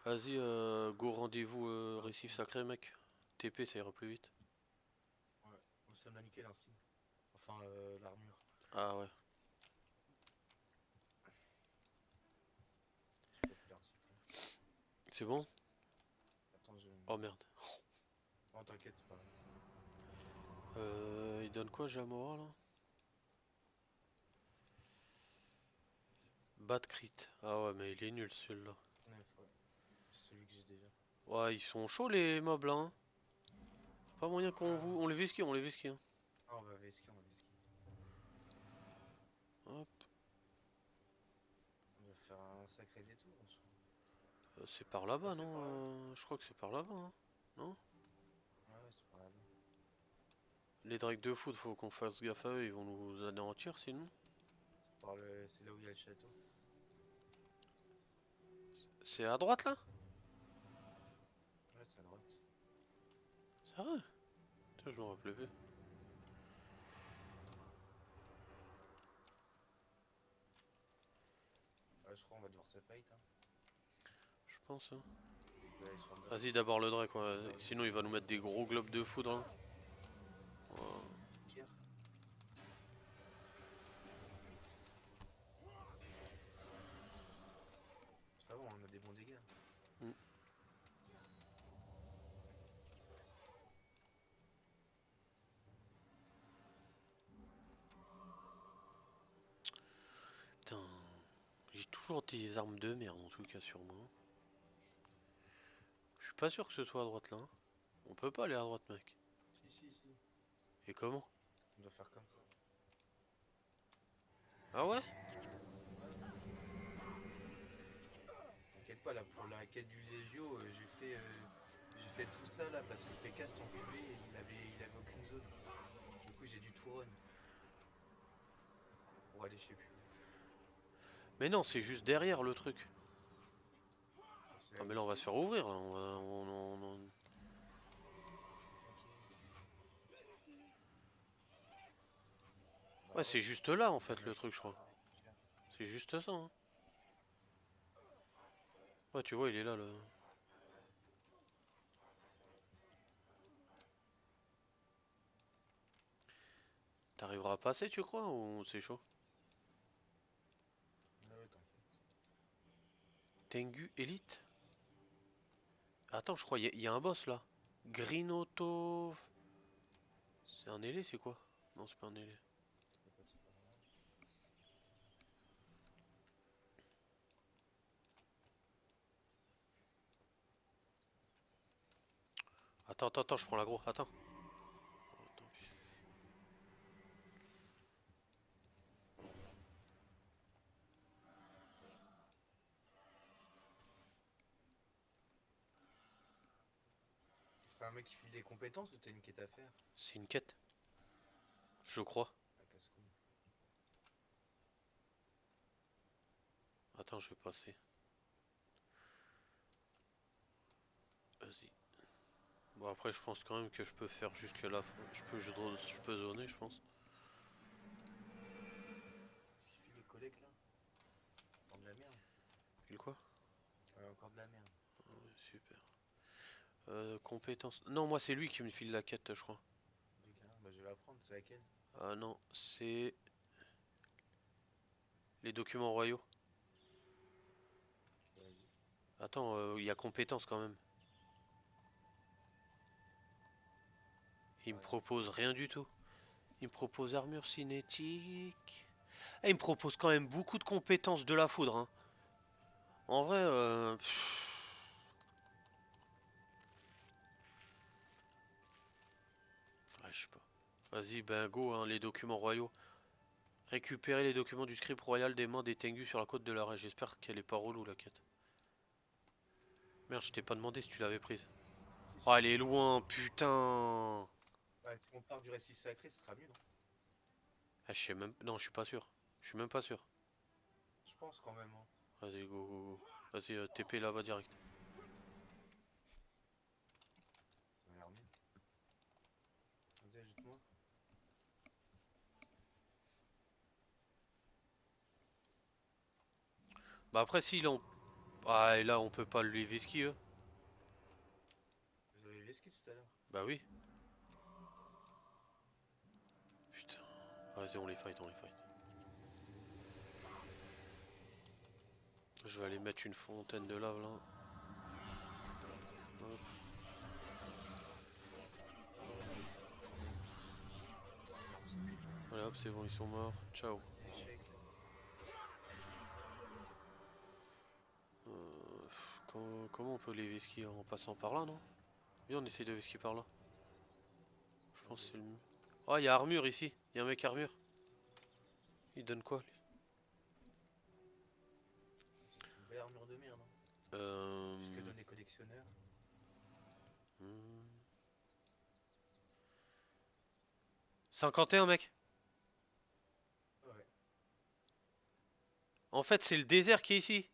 Vas-y, go rendez-vous récif sacré, mec. TP, ça ira plus vite.
Ouais, on a niqué l'insigne. Enfin, l'armure.
Ah ouais.
Je peux plus la recycler.
C'est bon?
Attends, je.
Oh merde.
Non, t'inquiète, c'est pas grave.
Il donne quoi, Jamora, là? Bat crit. Ah ouais, mais il est nul, celui-là.
9, ouais. C'est celui que j'ai déjà.
Ouais, ils sont chauds, les mobs, là, hein. Pas moyen qu'on
Ah.
vous... On les vesquille, on les vesquille, hein.
Ah, on va vesquer, on va vesquer.
Hop.
On va faire un sacré détour en soi.
C'est par là-bas,
Ah, c'est par là.
non? Je crois que c'est par là-bas, hein. Non?
Ouais, c'est par là.
Les drakes de foot, faut qu'on fasse gaffe à eux, ils vont nous anéantir sinon.
C'est là où il y a le château.
C'est à droite là?
Ouais, c'est à droite.
Sérieux? Putain, je m'en rappelais plus.
Ouais, je crois qu'on va devoir se fight. Hein.
Je pense, hein.
Je vais aller sur le drake.
Vas-y, d'abord le drake, ouais. Sinon, il va nous mettre des gros globes de foudre là. Voilà.
Pierre. Ça va, on a des bons dégâts.
Mm. Putain, j'ai toujours des armes de merde en tout cas sur moi. Je suis pas sûr que ce soit à droite là, hein. On peut pas aller à droite, mec.
Si.
Et comment?
On doit faire comme ça.
Ah ouais?
T'inquiète pas, là, pour la quête du Légio, j'ai fait tout ça là parce que Pekka, cet enculé, il avait aucune zone. Du coup, j'ai dû tout run. Pour aller, je sais plus.
Mais non, c'est juste derrière le truc.
C'est
Ah
où
mais là on va se faire ouvrir là. Ouais, c'est juste là en fait le truc, je crois. C'est juste ça, hein. Ouais, tu vois, il est là, le... T'arriveras à passer, tu crois, ou c'est chaud?
Ouais, t'inquiète.
Tengu Elite? Attends, je crois, il y a un boss là. Green Auto... C'est un ailé, c'est quoi? Non, c'est pas un ailé.
C'est pas si pas grave.
Attends, je prends l'agro, attends. Oh, tant pis.
C'est un mec qui file des compétences ou t'as une quête à faire?
C'est une quête, je crois.
Ah, casse-couille.
Attends, je vais passer. Vas-y. Bon, après, je pense quand même que je peux faire jusque là. Je peux zoner, je pense.
Qui file les collègues là? Encore de la merde.
Il quoi?
Ouais, encore de la merde.
Ouais, super. Compétences. Non, moi, c'est lui qui me file la quête, je crois.
Bah, je vais la prendre, c'est laquelle?
Ah non, c'est les documents royaux.
Vas-y.
Attends, il y a compétences quand même. Il me
Ouais.
propose rien du tout. Il me propose armure cinétique. Eh, il me propose quand même beaucoup de compétences de la foudre, hein. En vrai, ah, je sais pas. Vas-y, ben go, hein, les documents royaux. Récupérer les documents du script royal des mains des Tengus sur la côte de l'arrêt. J'espère qu'elle est pas relou la quête. Merde, je t'ai pas demandé si tu l'avais prise.
Si,
Oh,
si.
elle est loin, putain.
Ouais, si on part du récif sacré, ce sera mieux, non?
Ah, je sais même. Non, je suis pas sûr. Je suis même pas sûr.
Je pense quand même, hein.
Vas-y, go, go, go. Vas-y, TP là-bas direct.
Ça a l'air mieux. Vas-y, ajoute-moi.
Bah après, si, là, on... Ah, et là, on peut pas le lever ski, eux.
Vous avez Veski tout à l'heure.
Bah oui. Putain. Vas-y, on les fight, on les fight. Je vais aller mettre une fontaine de lave, là. Hop. Voilà, hop, c'est bon, ils sont morts. Ciao.
Échec, là.
Comment on peut lever ski en passant par là, non? Viens, on essaye de lever ski par là. Je pense que c'est le mieux. Oh, il y a armure ici. Il y a un mec armure. Il donne quoi, lui?
C'est une belle armure de merde, hein.
Euh...
Juste que donne les collectionneurs.
hmm. 51, mec.
Ouais.
En fait, c'est le désert qui est ici.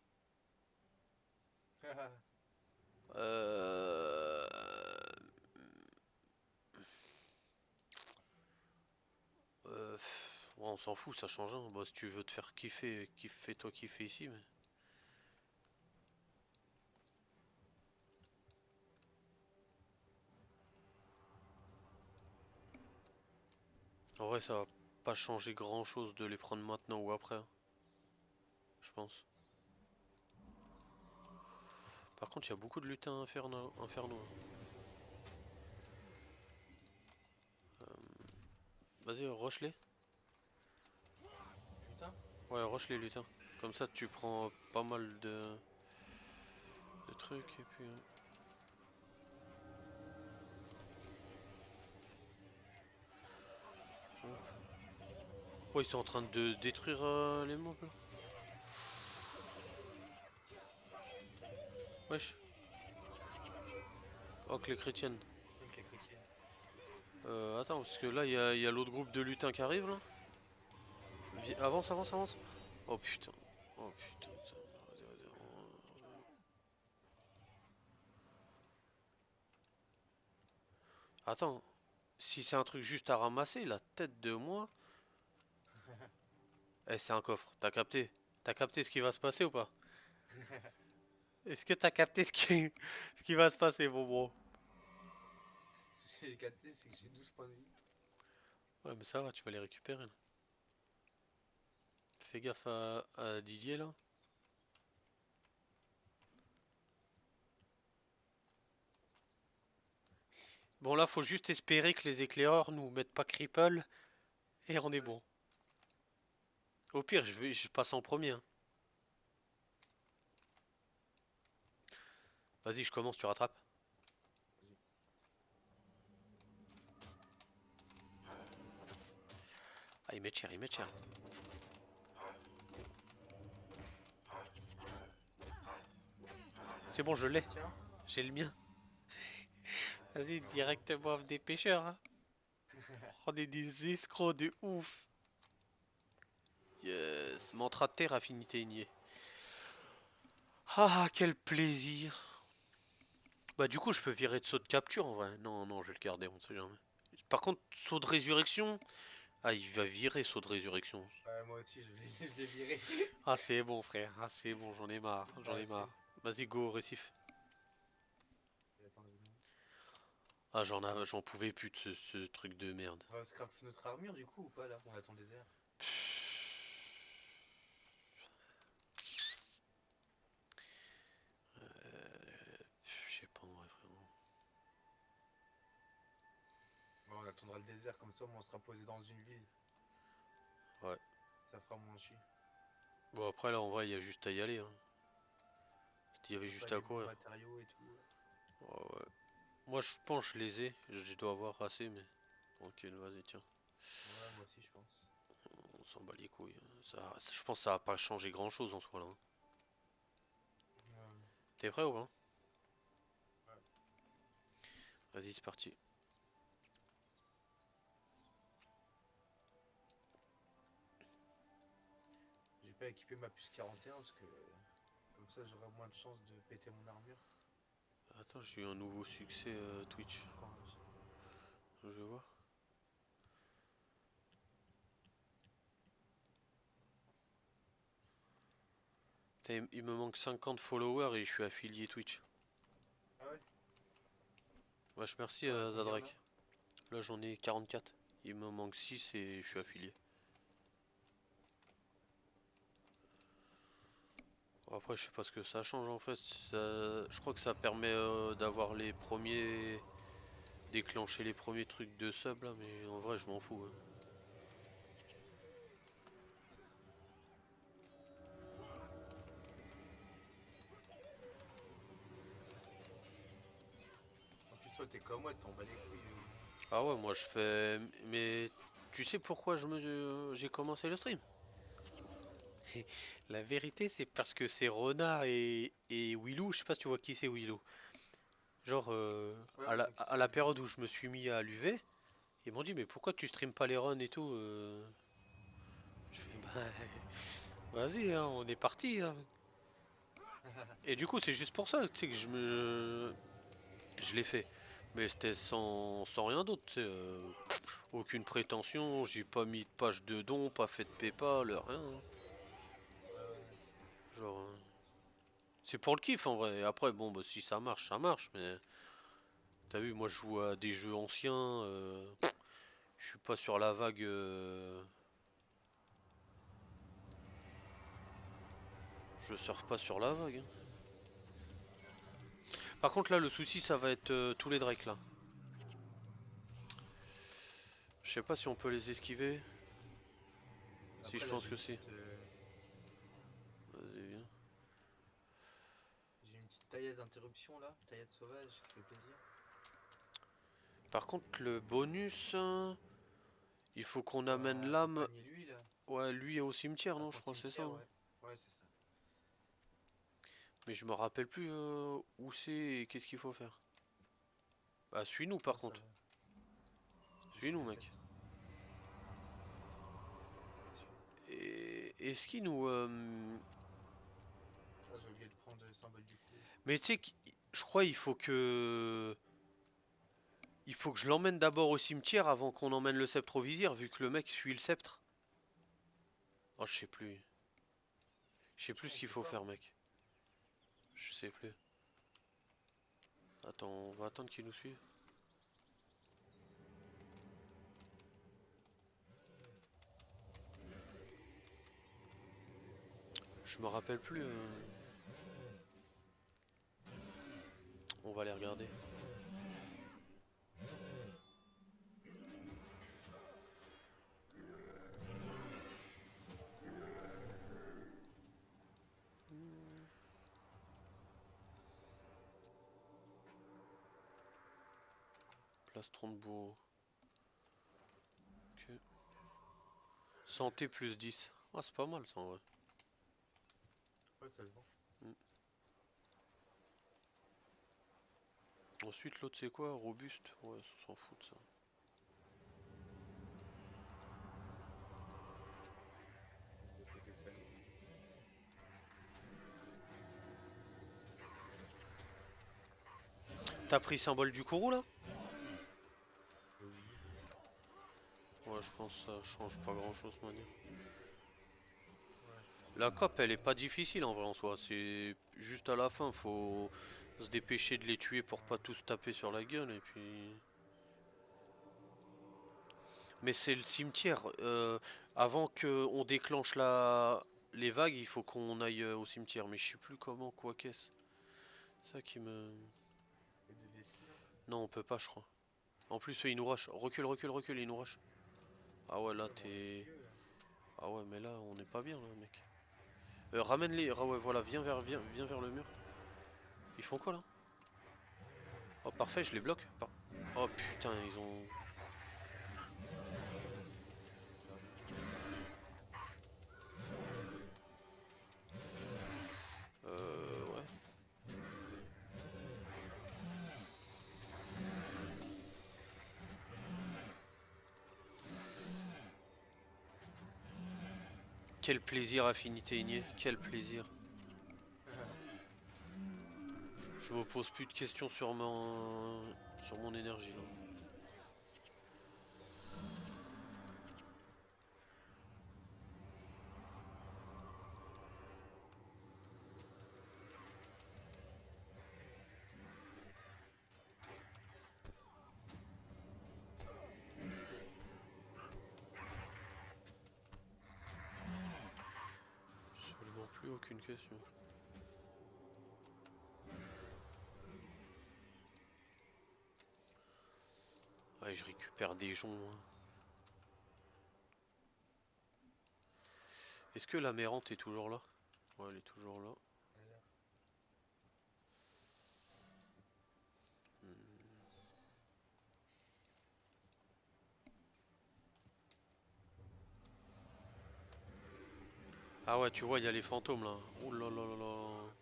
Euh... ouais, on s'en fout, ça change rien. Bah, si tu veux te faire kiffer, fais-toi kiffer ici, mais... En vrai, ça va pas changer grand-chose de les prendre maintenant ou après, hein, je pense. Par contre, il y a beaucoup de lutins infernaux. Vas-y, rush-les.
Putain.
Ouais, rush les lutins. Comme ça, tu prends pas mal de trucs et puis... Oh, ils sont en train de détruire les mobs là. Wesh. Oh, que les chrétiennes.
Donc les chrétiennes.
Attends, parce que là, il y a l'autre groupe de lutins qui arrive là. Avance, avance, avance. Oh putain. Oh putain. Vas-y. Attends. Si c'est un truc juste à ramasser, la tête de moi. Eh, c'est un coffre. T'as capté? T'as capté ce qui va se passer ou pas? Est-ce que t'as capté ce qui va se passer, mon bro?
Ce que j'ai capté, c'est que j'ai 12 points de vie.
Ouais, mais ça va, tu vas les récupérer là. Fais gaffe à Didier là. Bon, là, faut juste espérer que les éclaireurs nous mettent pas cripple et on est bon. Au pire, je passe en premier, hein. Vas-y, je commence, tu rattrapes. Ah, ils mettent cher, ils mettent cher. C'est bon, je l'ai.
Tiens,
J'ai le mien. Vas-y, directement des pêcheurs. Hein. On est des escrocs de ouf. Yes. Mantra de terre, affinité niée. Ah, quel plaisir. Bah, du coup, je peux virer de saut de capture en vrai. Non, non, je vais le garder, on sait jamais. Par contre, saut de résurrection. Ah, il va virer saut de résurrection.
ouais, moi aussi je l'ai viré.
Ah, c'est bon, frère. Ah, c'est bon, j'en ai marre. J'en
Ouais,
ai marre. Vas-y, go, récif.
Attends, une seconde.
Ah, j'en pouvais plus de ce truc de merde.
On va scrap notre armure du coup ou pas là? On attend des airs.
Je sais pas, en vrai, vraiment.
Bon, on attendra le désert comme ça, au moins on sera posé dans une ville.
Ouais.
Ça fera moins chier.
Bon, après, là, en vrai, il y a juste à y aller. Hein. Il y avait
Pas
juste
les
à
bons
courir.
matériaux et tout.
Ouais, ouais. Moi, je pense que je les ai. Je dois avoir assez, mais. Tranquille, vas-y, tiens.
Ouais, moi aussi je pense.
On s'en bat les couilles. Je pense que ça va pas changer grand chose en soi là. Hein.
Ouais.
T'es prêt ou pas?
Ouais.
Vas-y, c'est parti.
J'ai pas équipé ma puce 41 parce que comme ça j'aurai moins de chances de péter mon armure.
Attends, j'ai eu un nouveau succès Twitch.
Je crois.
Je vais voir. Putain, il me manque 50 followers et je suis affilié Twitch.
Ah ouais?
Wesh, merci
T'en as combien, là?
Zadrek. Là, j'en ai 44. Il me manque 6 et je suis affilié. Bon, après, je sais pas ce que ça change en fait. Je crois que ça permet d'avoir les premiers. Déclencher les premiers trucs de sub là, mais en vrai, je m'en fous. Hein.
En plus toi t'es comme moi, t'en bats les couilles.
Ah ouais, moi je fais. Mais tu sais pourquoi j'ai commencé le stream? La vérité, c'est parce que c'est Renard et Willou. Je sais pas si tu vois qui c'est Willou. Genre,
Ouais,
à
on
la,
voit qui
à
c'est
la
Willow.
période où je me suis mis à l'UV, ils m'ont dit, mais pourquoi tu stream pas les runs et tout Je fais, bah, vas-y, hein, on est parti. Hein. Et du coup, c'est juste pour ça, tu sais, que je l'ai fait. Mais c'était sans rien d'autre, tu sais, aucune prétention, j'ai pas mis de page de don, pas fait de PayPal, rien. Hein.
Ouais, ouais.
Genre, c'est pour le kiff en vrai. Après, bon, bah, si ça marche, mais t'as vu, moi je joue à des jeux anciens, je suis pas sur la vague. Je surfe pas sur la vague. Hein. Par contre, là, le souci, ça va être tous les drakes là. Je sais pas si on peut les esquiver. Si,
Après
je
là
pense que si. Vas-y, viens.
j'ai une petite taillade d'interruption là, taillade sauvage qui fait plaisir.
Par contre, le bonus, il faut qu'on amène
Bah,
l'âme.
accompagner lui là,
Ouais, lui est au cimetière,
à
non? Je
ton
crois que c'est ça.
cimetière,
Hein.
ouais. Ouais, c'est ça.
Mais je me rappelle plus où c'est et qu'est-ce qu'il faut faire. Bah, suis-nous par
Oh, ça
contre.
va. Je suis
Suis-nous,
le
mec.
sceptre. Je suis.
Et est-ce qu'il nous.
Ah, j'ai oublié de prendre le symbole du coup.
Mais tu sais, je crois il faut que. Il faut que je l'emmène d'abord au cimetière avant qu'on emmène le sceptre au vizir, vu que le mec suit le sceptre. Oh, je sais plus. Je sais
Je
plus
crois
ce
qu'on
qu'il
peut
faut
pas.
faire, mec. Je sais plus. Attends, on va attendre qu'il nous suive. Je me rappelle plus. On va les regarder. Place Trombeau. Ok. Santé plus 10. Ah, c'est pas mal ça en vrai.
Ouais, ça se vend.
Ensuite, l'autre c'est quoi? Robuste? Ouais, ça s'en fout de ça.
Parce que c'est ça.
T'as pris symbole du Kourou là?
Oui.
Ouais, je pense que ça change pas grand chose de manière.
Ouais, je pense
La
que
COP elle est pas difficile en vrai en soi, c'est juste à la fin, faut se dépêcher de les tuer pour pas tous taper sur la gueule et puis... Mais c'est le cimetière, avant que on déclenche les vagues, il faut qu'on aille au cimetière, mais je sais plus comment, quoi qu'est-ce. Ça qui me...
et de vesquille, non?
Non, on peut pas je crois. En plus eux, ils nous rushent, recule, recule, recule, ils nous rushent. Ah ouais là
Ouais, mais on reste
t'es...
que.
Ah ouais mais là on est pas bien là mec. Ramène-les, ouais voilà, viens vers le mur. Ils font quoi là? Oh parfait, je les bloque. Oh putain, ils ont... Ouais. Quel plaisir Affinité Igné, quel plaisir. Je me pose plus de questions sur mon énergie là. Absolument plus aucune question. Ouais, je récupère des joncs. Hein. Est-ce que la mérante est toujours là? Ouais, elle est toujours là.
Voilà.
Ah ouais, tu vois, il y a les fantômes là. Oh là là là là.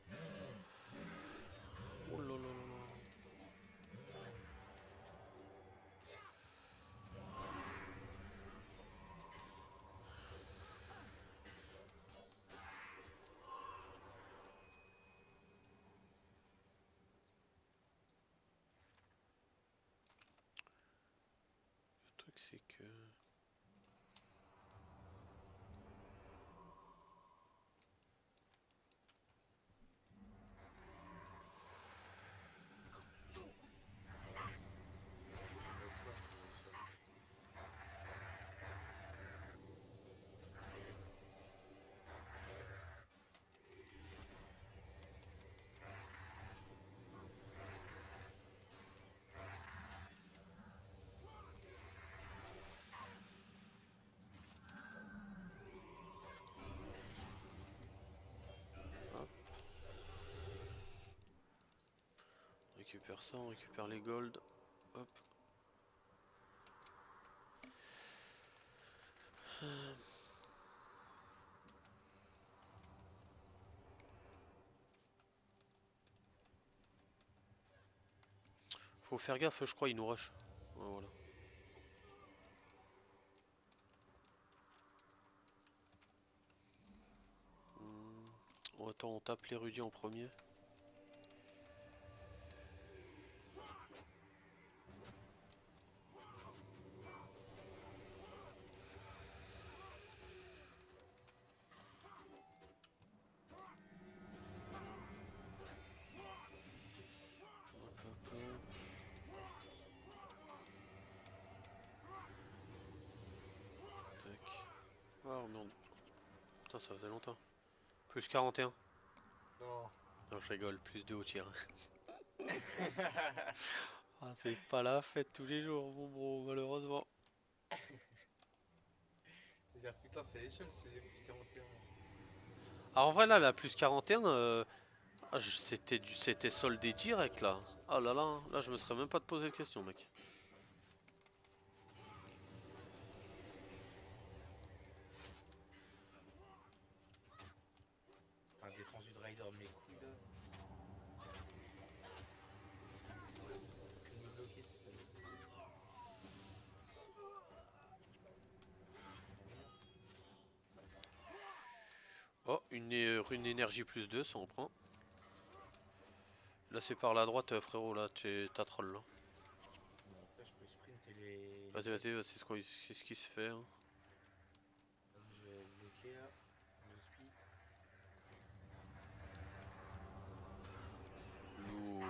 Oh là là là là. Le truc c'est que...
On va quoi sur lui.
Hop. On récupère ça, on récupère les gold. Hop. Faut faire gaffe, je crois, ils nous rush. Ouais, voilà. Oh, attends, on tape l'érudit en premier. Hop, hop, hop. Tac. Oh merde. Putain, ça faisait longtemps. Plus 41.
Non.
Non, je rigole, plus 2 au tir. Ah, c'est pas la fête tous les jours, mon bro, malheureusement.
Je veux dire, putain, c'est l'échelle, c'est les plus 41.
Ah, en vrai, là, la plus 41, c'était soldé direct, là. Ah là là, là, je me serais même pas de poser de questions, mec. Rune énergie plus 2, ça on prend. Là c'est par la droite frérot, là t'as troll là.
Bon, après, je peux sprinter les.
Vas-y, c'est ce qui se fait. Hein.
Je vais bloquer là. Je suis.
Lourd.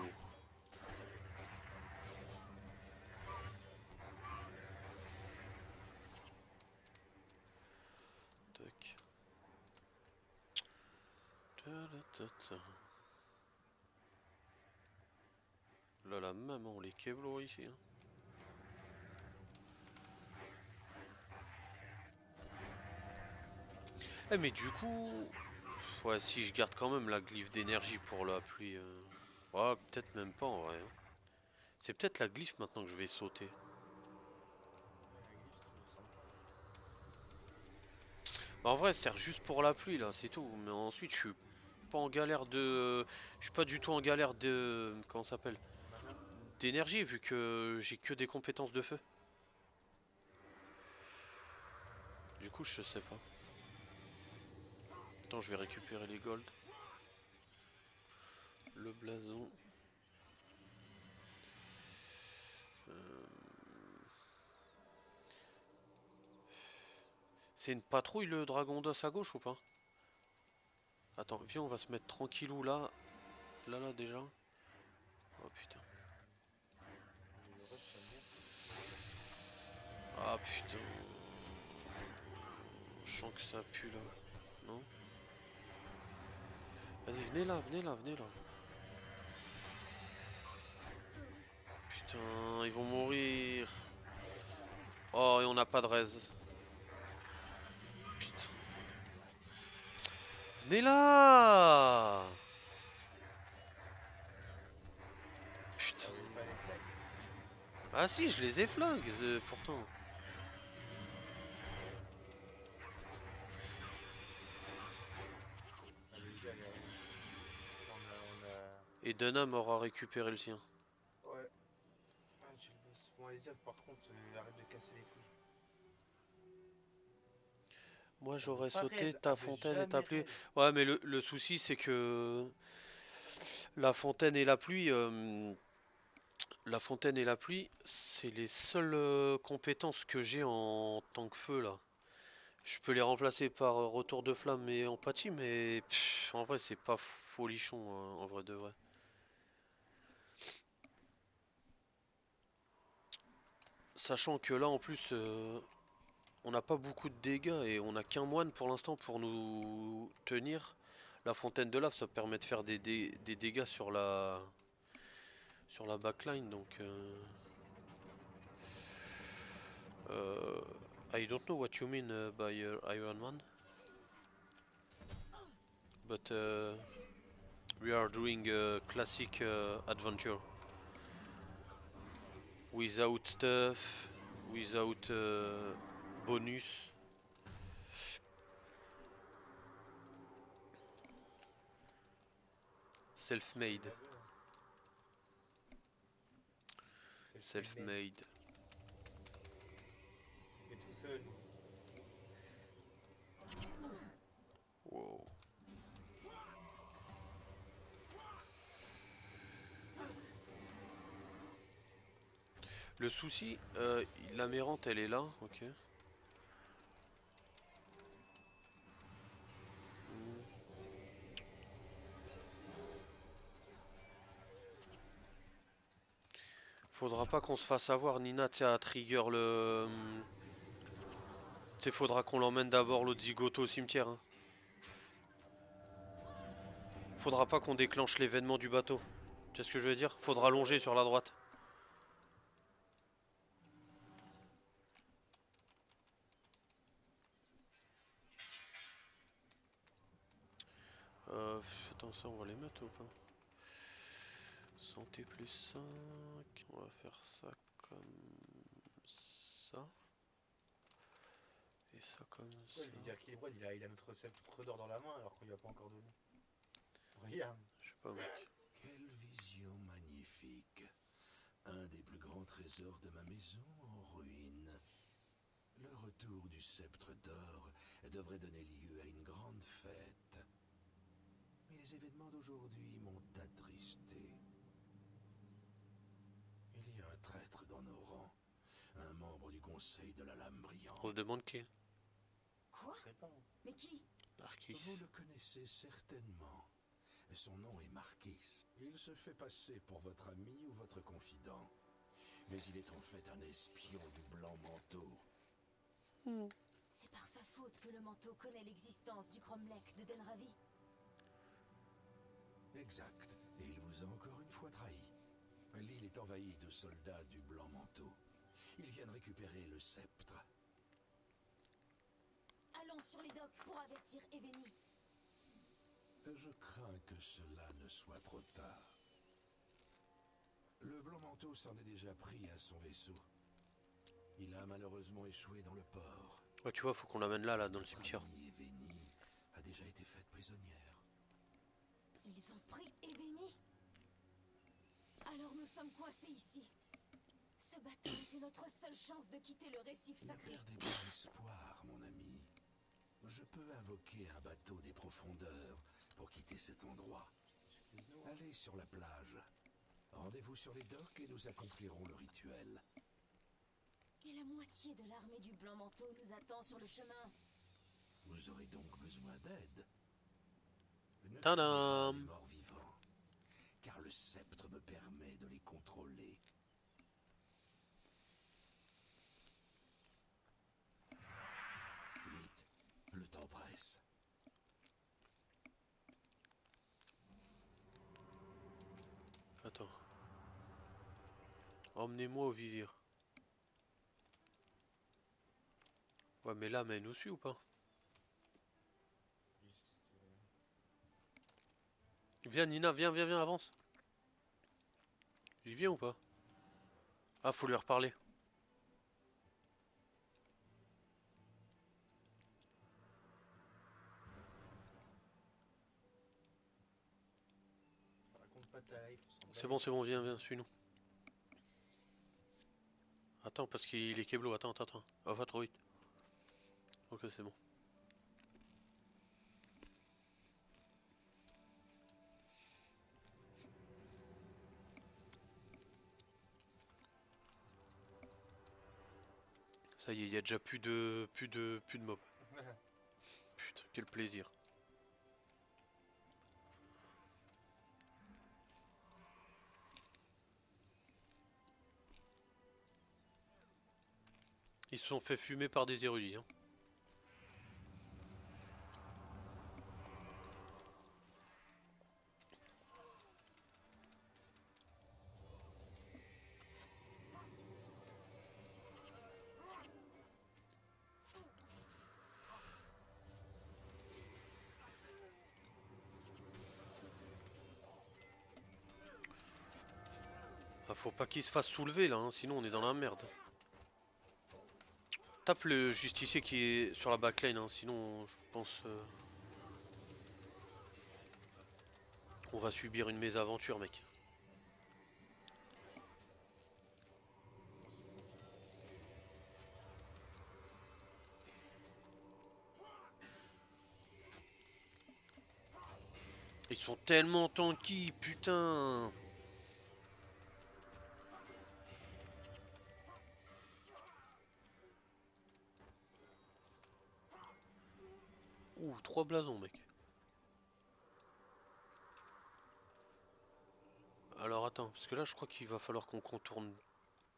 Tac. Ta-la-ta-ta. Là la maman les keblos ici. Hein. Eh mais du coup, ouais si je garde quand même la glyphe d'énergie pour la pluie. Ouais, peut-être même pas en vrai. Hein. C'est peut-être la glyphe maintenant que je vais sauter.
La glisse, toujours sympa.
Bah, en vrai, elle sert juste pour la pluie là, c'est tout. Mais ensuite, je suis pas en galère de. Je suis pas du tout en galère de. Comment ça s'appelle?
Mana.
D'énergie, vu que j'ai que des compétences de feu. Du coup, je sais pas. Attends, je vais récupérer les golds. Le blason. C'est une patrouille le dragon d'os à gauche ou pas? Attends, viens, on va se mettre tranquillou là. Là, déjà. Oh putain.
Le rush, ça vient.
Ah putain. Je sens que ça pue là. Non? Vas-y, venez là. Putain, ils vont mourir. Oh, et on n'a pas de raise. Putain. Venez là. Putain.
T'avais pas les flags.
Ah si, je les ai flingues, pourtant.
Allez-y, allez.
Et Dunham aura récupéré le sien.
Ouais. Ah, j'ai le boss. Bon, allez-y, par contre, arrête de casser les couilles.
Moi j'aurais
Pas
sauté
raid.
ta
Ah, mais
fontaine et ta
jamais
pluie.
raid.
Ouais, mais le souci c'est que la fontaine et la pluie, c'est les seules compétences que j'ai en tant que feu là. Je peux les remplacer par retour de flamme et empathie, mais en vrai c'est pas folichon hein, en vrai de vrai. Sachant que là en plus on n'a pas beaucoup de dégâts et on n'a qu'un moine pour l'instant pour nous tenir. La fontaine de lave ça permet de faire des dégâts sur la backline donc I don't know what you mean by Iron Man but we are doing a classic adventure without stuff, without bonus. Self-made. Self-made.
Et tout seul.
Wow. Le souci, la mérante elle est là, ok. Faudra pas qu'on se fasse avoir, Nina, tu sais, à trigger le... Tu sais, faudra qu'on l'emmène d'abord l'autre zigoto au cimetière. Hein. Faudra pas qu'on déclenche l'événement du bateau. Tu sais ce que je veux dire? Faudra longer sur la droite. Attends, ça on va les mettre ou pas? Santé plus 5. On va faire ça comme ça. Et ça comme ça.
Ouais, le vizir équilibré, il a notre sceptre d'or dans la main alors qu'on lui a pas encore donné. Regarde.
Je sais pas mec.
Quelle vision magnifique. Un des plus grands trésors de ma maison en ruine. Le retour du sceptre d'or devrait donner lieu à une grande fête. Les événements d'aujourd'hui m'ont attristé. Il y a un traître dans nos rangs, un membre du conseil de la lame brillante.
On se demande qui.
Quoi?
Je sais pas.
Mais qui?
Marquis.
Vous le connaissez certainement. Son nom est Marquis. Il se fait passer pour votre ami ou votre confident. Mais il est en fait un espion du Blanc Manteau.
C'est par sa faute que le manteau connaît l'existence du Cromlech de Denravi.
Exact. Et il vous a encore une fois trahi. L'île est envahie de soldats du Blanc Manteau. Ils viennent récupérer le sceptre.
Allons sur les docks pour avertir Eveni.
Je crains que cela ne soit trop tard. Le Blanc Manteau s'en est déjà pris à son vaisseau. Il a malheureusement échoué dans le port.
Ouais, tu vois, faut qu'on l'amène là, dans le
Notre
cimetière.
amie Eveni a déjà été faite prisonnière.
Ils ont pris Eveni. Alors nous sommes coincés ici. Ce bateau était notre seule chance de quitter le récif
Ne
sacré.
perdez pas espoir, mon ami. Je peux invoquer un bateau des profondeurs pour quitter cet endroit.
Excuse-nous.
Allez sur la plage. Rendez-vous sur les docks et nous accomplirons le rituel.
Et la moitié de l'armée du Blanc Manteau nous attend sur le chemin.
Vous aurez donc besoin d'aide. Ne
Tadam!
craignez pas les morts vivants, car le sceptre me permet de les contrôler. Vite, le temps presse.
Attends. Emmenez-moi au vizir. Ouais, mais là, mais elle nous suit ou pas? Viens, Nina, viens, viens, viens, avance. Il vient ou pas? Ah, faut lui reparler.
Raconte pas ta life.
C'est bon, viens, viens, suis-nous. Attends, parce qu'il est Keblo, attends, attends, attends. Ah, va trop vite. Ok, c'est bon. Ça y est, il y a déjà plus de mobs. Putain, quel plaisir. Ils se sont fait fumer par des érudits. Hein. Ah, faut pas qu'ils se fassent soulever là, hein, sinon on est dans la merde. Tape le justicier qui est sur la backlane, hein, sinon je pense on va subir une mésaventure, mec. Ils sont tellement tanky, putain. Ouh, 3 blasons, mec. Alors attends, parce que là je crois qu'il va falloir qu'on contourne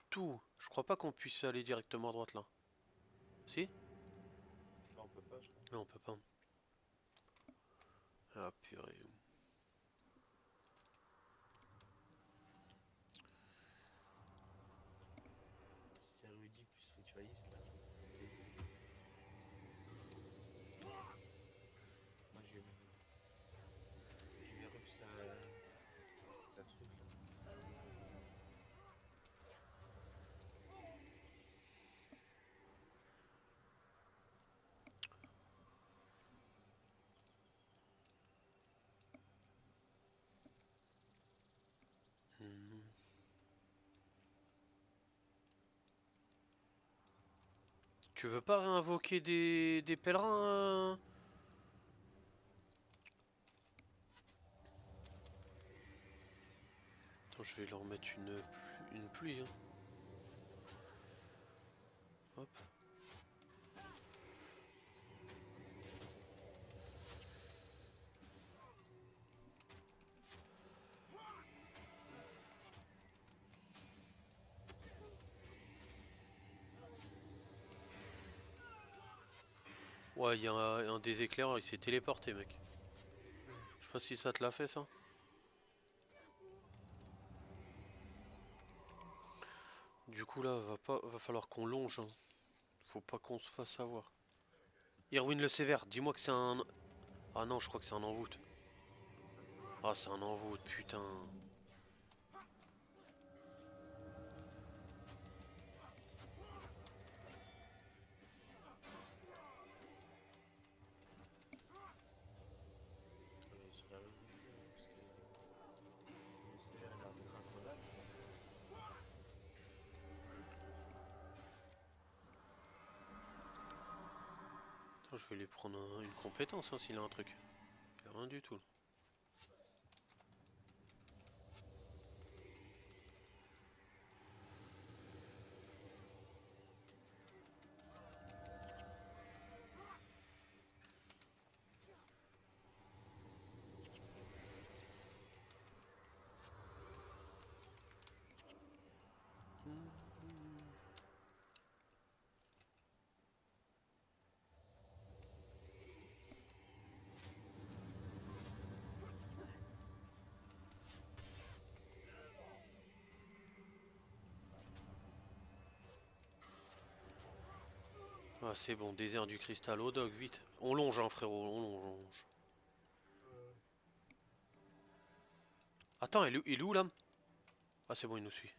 tout. Je crois pas qu'on puisse aller directement à droite là. Si?
Non, on peut pas, je crois.
Non, on peut pas. Ah purée.
C'est érudit plus ritualiste là. Moi je vais rup sa truc là.
Mhm. Tu veux pas réinvoquer des pèlerins Attends, je vais leur mettre une pluie. Hein. Hop. Ouais, il y a un des éclairs, il s'est téléporté, mec. Je sais pas si ça te l'a fait, ça. Du coup, là, va falloir qu'on longe. Hein. Faut pas qu'on se fasse avoir. Irwin le Sévère, dis-moi que c'est un... Ah non, je crois que c'est un envoûte. Ah, c'est un envoûte, putain.
Je serais revenu, parce que le sévère a l'air d'être introuvable.
Attends, je vais lui prendre une compétence, hein, s'il a un truc. Il a rien du tout. Ah, c'est bon, désert du cristal au dog, vite. On longe, hein, frérot, on longe, on longe. Attends, il est où, l'âme? Ah, c'est bon, il nous suit.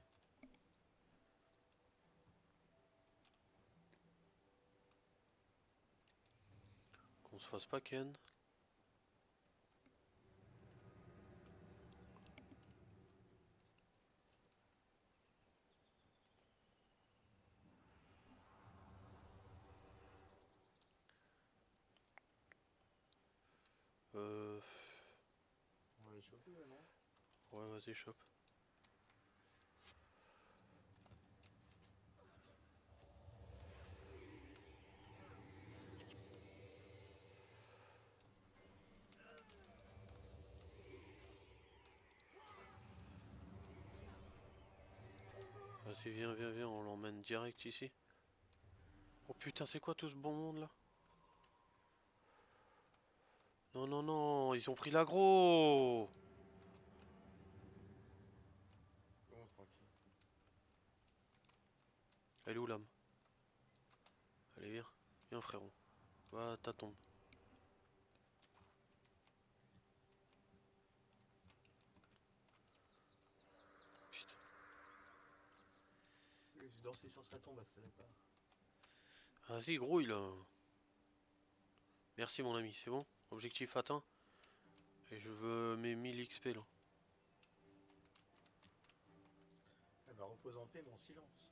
Qu'on se fasse pas ken. Euh...
On va les choper, là, non?
Ouais, vas-y, chope. Vas-y, viens, on l'emmène direct ici. Oh putain, c'est quoi tout ce bon monde là? Non, non, non, ils ont pris l'aggro!
Bon, tranquille.
Elle est où l'âme? Allez, viens frérot. Va, ta tombe. Putain.
J'ai dansé sur sa tombe à ce départ.
Vas-y, gros, il a... Merci mon ami, c'est bon? Objectif atteint. Et je veux mes 1000 XP là.
Eh bah, repose en paix, mon silence.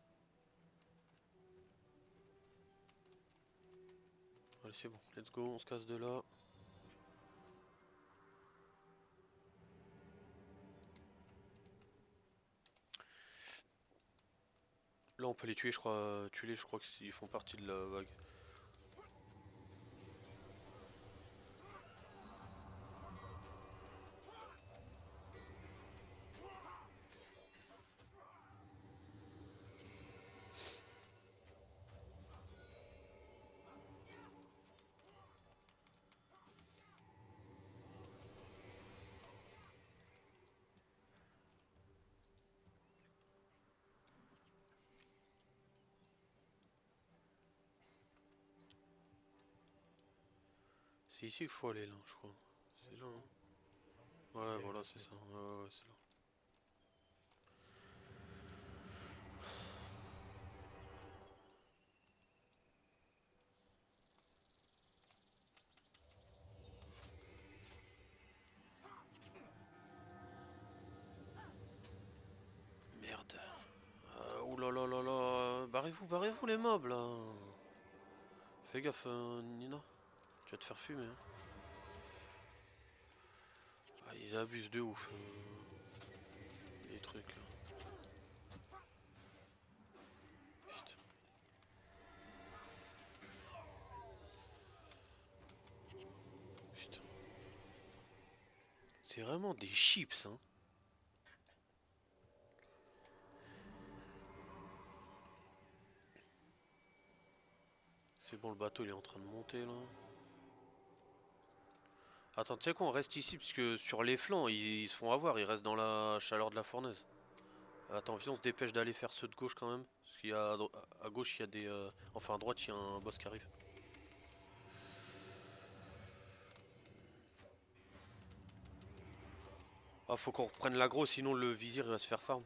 Allez, c'est bon, let's go, on se casse de là. Là, on peut les tuer, je crois. Tuer-les, je crois qu'ils font partie de la vague. C'est ici qu'il faut aller là, je crois. C'est là. Hein. Ouais, voilà, c'est ça. Ouais, c'est là. Merde. Ouh là là là là. Barrez-vous les mobs là. Fais gaffe, Nina. Tu vas te faire fumer. Hein. Ah, ils abusent de ouf. les trucs là. Putain. Putain. C'est vraiment des chips, hein. C'est bon, le bateau il est en train de monter là. Attends, tu sais quoi, on reste ici parce que sur les flancs ils se font avoir, ils restent dans la chaleur de la fournaise. Attends, viens, on se dépêche d'aller faire ceux de gauche quand même. Parce qu'il y a à gauche il y a des. Enfin à droite il y a un boss qui arrive. Ah, faut qu'on reprenne l'aggro, sinon le vizir il va se faire farm.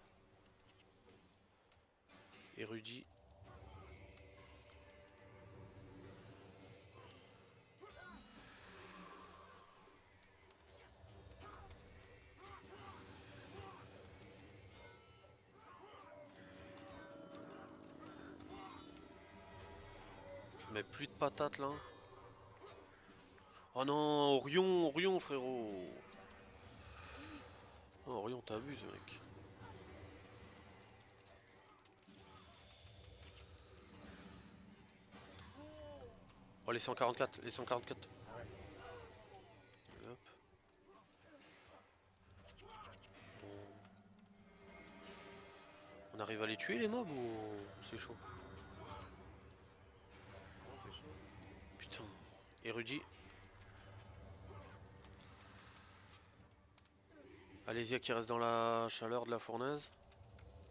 Érudit. Je mets plus de patates là. Oh non, Orion, Orion frérot. Oh, Orion, t'abuses mec. Oh les 144, les 144. Hop. Bon. On arrive à les tuer les mobs ou c'est chaud?
Non, c'est chaud.
Putain. Érudit. Alésia qui reste dans la chaleur de la fournaise.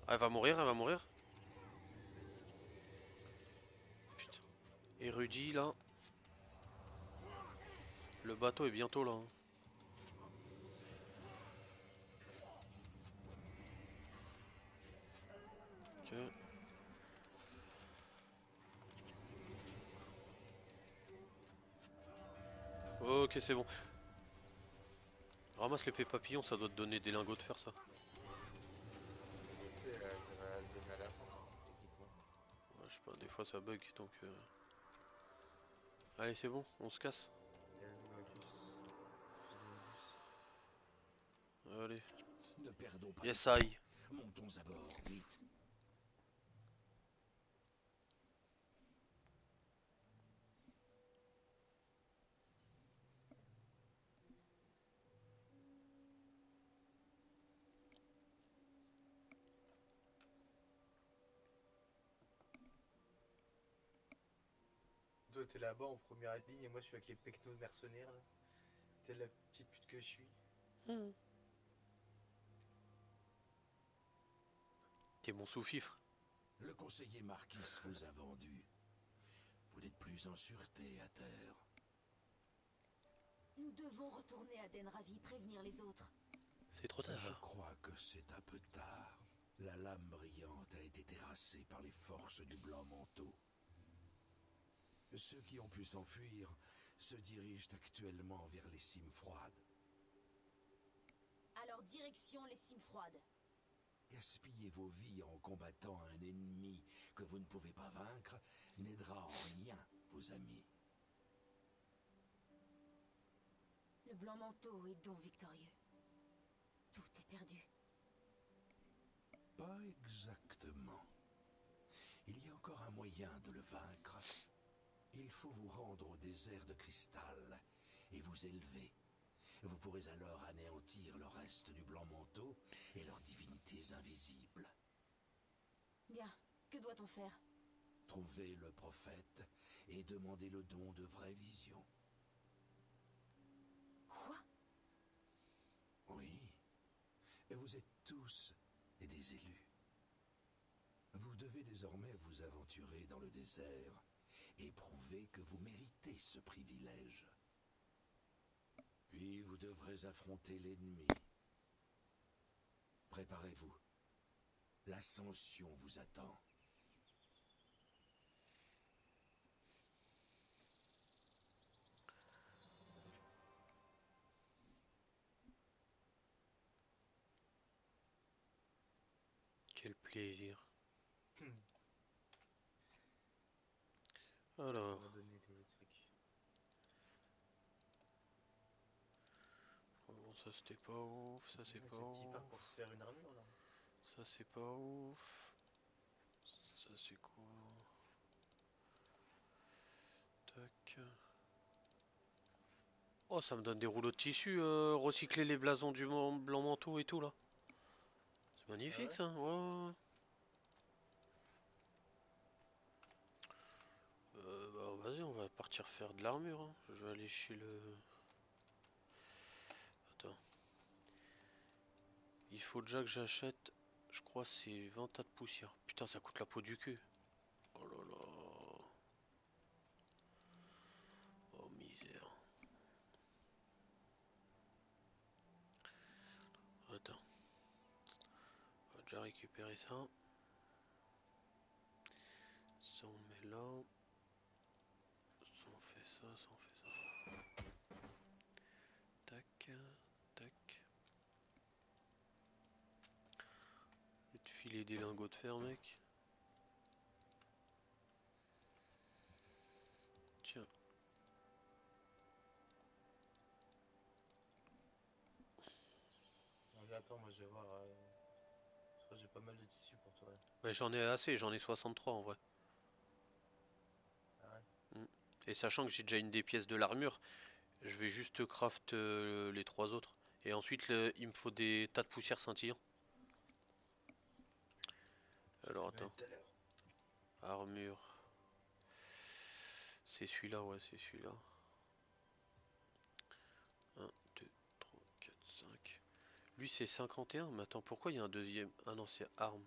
Ah, elle va mourir, elle va mourir. Putain. Érudit là. Le bateau est bientôt là, hein. Ok. Ok, c'est bon. Ramasse l'épée papillon, ça doit te donner des lingots de fer ça.
Mais tu sais, ça va le donner à la fin, techniquement.
Ouais, je sais pas, des fois ça bug donc. Allez, c'est bon, on se casse. Allez.
Ne perdons pas.
Yes, I.
Montons à bord, vite.
Toi, t'es là-bas en première ligne et moi je suis avec les pecnos mercenaires là. T'es la petite pute que je suis.
T'es mon sous-fifre.
Le conseiller Marquis vous a vendu. Vous n'êtes plus en sûreté à terre.
Nous devons retourner à Denravi prévenir les autres.
C'est trop
Je
tard.
crois que c'est un peu tard. La lame brillante a été terrassée par les forces du blanc manteau. Ceux qui ont pu s'enfuir se dirigent actuellement vers les cimes froides.
Alors direction les cimes froides.
Gaspiller vos vies en combattant un ennemi que vous ne pouvez pas vaincre n'aidera en rien vos amis.
Le blanc manteau est donc victorieux. Tout est perdu.
Pas exactement. Il y a encore un moyen de le vaincre. Il faut vous rendre au désert de cristal et vous élever. Vous pourrez alors anéantir le reste du blanc manteau et leurs divinités invisibles.
Bien, que doit-on faire?
Trouvez le prophète et demandez le don de vraies visions.
Quoi?
Oui, vous êtes tous des élus. Vous devez désormais vous aventurer dans le désert et prouver que vous méritez ce privilège. Puis vous devrez affronter l'ennemi. Préparez-vous. L'ascension vous attend.
Quel plaisir.
Hmm.
Alors.
Ça m'a donné des trucs.
Bon, ça c'était pas ouf, ça c'est
Ouais,
pas
c'est petit part
ouf.
pour se faire une armure là.
Ça c'est pas ouf. Ça c'est quoi? Tac. Oh, ça me donne des rouleaux de tissu, recycler les blasons du blanc manteau et tout là. C'est
Ah
magnifique
ouais?
ça, ouais. Bah vas-y, on va partir faire de l'armure, hein. Je vais aller chez le... Attends. Il faut déjà que j'achète, je crois c'est 20 tas de poussière. Putain, ça coûte la peau du cul. Oh là là. Oh misère. Attends. On va déjà récupérer ça. Ça on met là. Ça on fait ça, ça on fait ça. Tac, tac. Je vais te filer des lingots de fer, mec. Tiens.
Non, mais attends, moi je vais voir. Je crois que j'ai pas mal de tissus pour toi. Là.
Ouais, j'en ai assez, j'en ai 63 en vrai.
Ah ouais?
Et sachant que j'ai déjà une des pièces de l'armure, je vais juste craft les trois autres. Et ensuite, il me faut des tas de poussière scintillant.
Je
Alors
te mets
attends.
tout à l'heure.
Armure. C'est celui-là, ouais, c'est celui-là. 1, 2, 3, 4, 5. Lui c'est 51, mais attends, pourquoi il y a un deuxième? Ah non, c'est arme.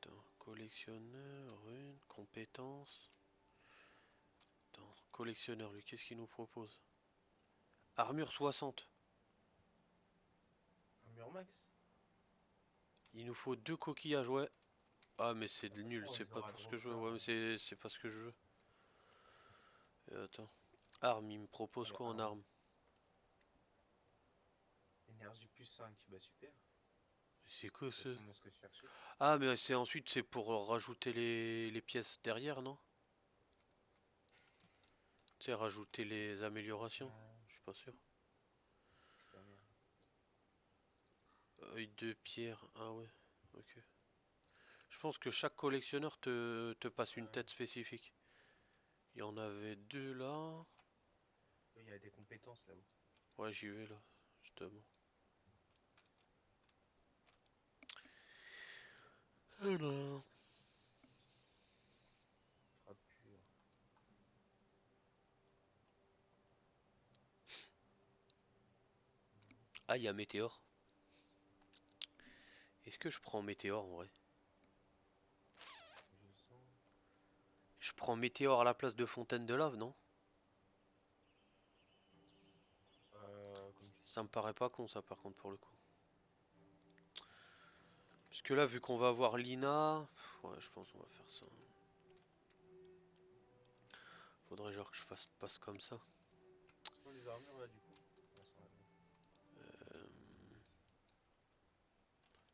Attends, collectionneur, rune, compétences. Attends, collectionneur, lui, qu'est-ce qu'il nous propose? Armure 60.
Un mur max?
Il nous faut 2 coquillages, ouais. Ah, mais c'est
De toute
nul,
façon, on
c'est
les
pas
aura
pour ce que je veux.
drop
Ouais, mais c'est pas ce que je veux. Attends. Arme, il me propose
Allez,
quoi en
arme.
arme?
Énergie plus 5, bah super.
C'est quoi
C'est
ce...
exactement ce que je cherchais.
Ah, mais c'est ensuite, c'est pour rajouter les pièces derrière, non? Tu sais, rajouter les améliorations? Je suis pas sûr.
Sa mère.
Œil de pierre, ah ouais, ok. Je pense que chaque collectionneur te passe une
Ouais.
tête spécifique. Il y en avait 2 là.
Oui, il y a des compétences là-haut.
Ouais, j'y vais là, justement. Alors.
Frappure.
Ah, il y a Météore. Est-ce que je prends Météore en vrai?
Je sens.
Je prends Météore à la place de Fontaine de Lave, non?
Comme tu
Ça
dis.
me paraît pas con ça par contre pour le coup. Puisque là, vu qu'on va avoir Lina, ouais, je pense qu'on va faire ça. Faudrait genre que je passe comme ça.
C'est quoi les armures là du coup? Ouais, ça va bien.
Euh,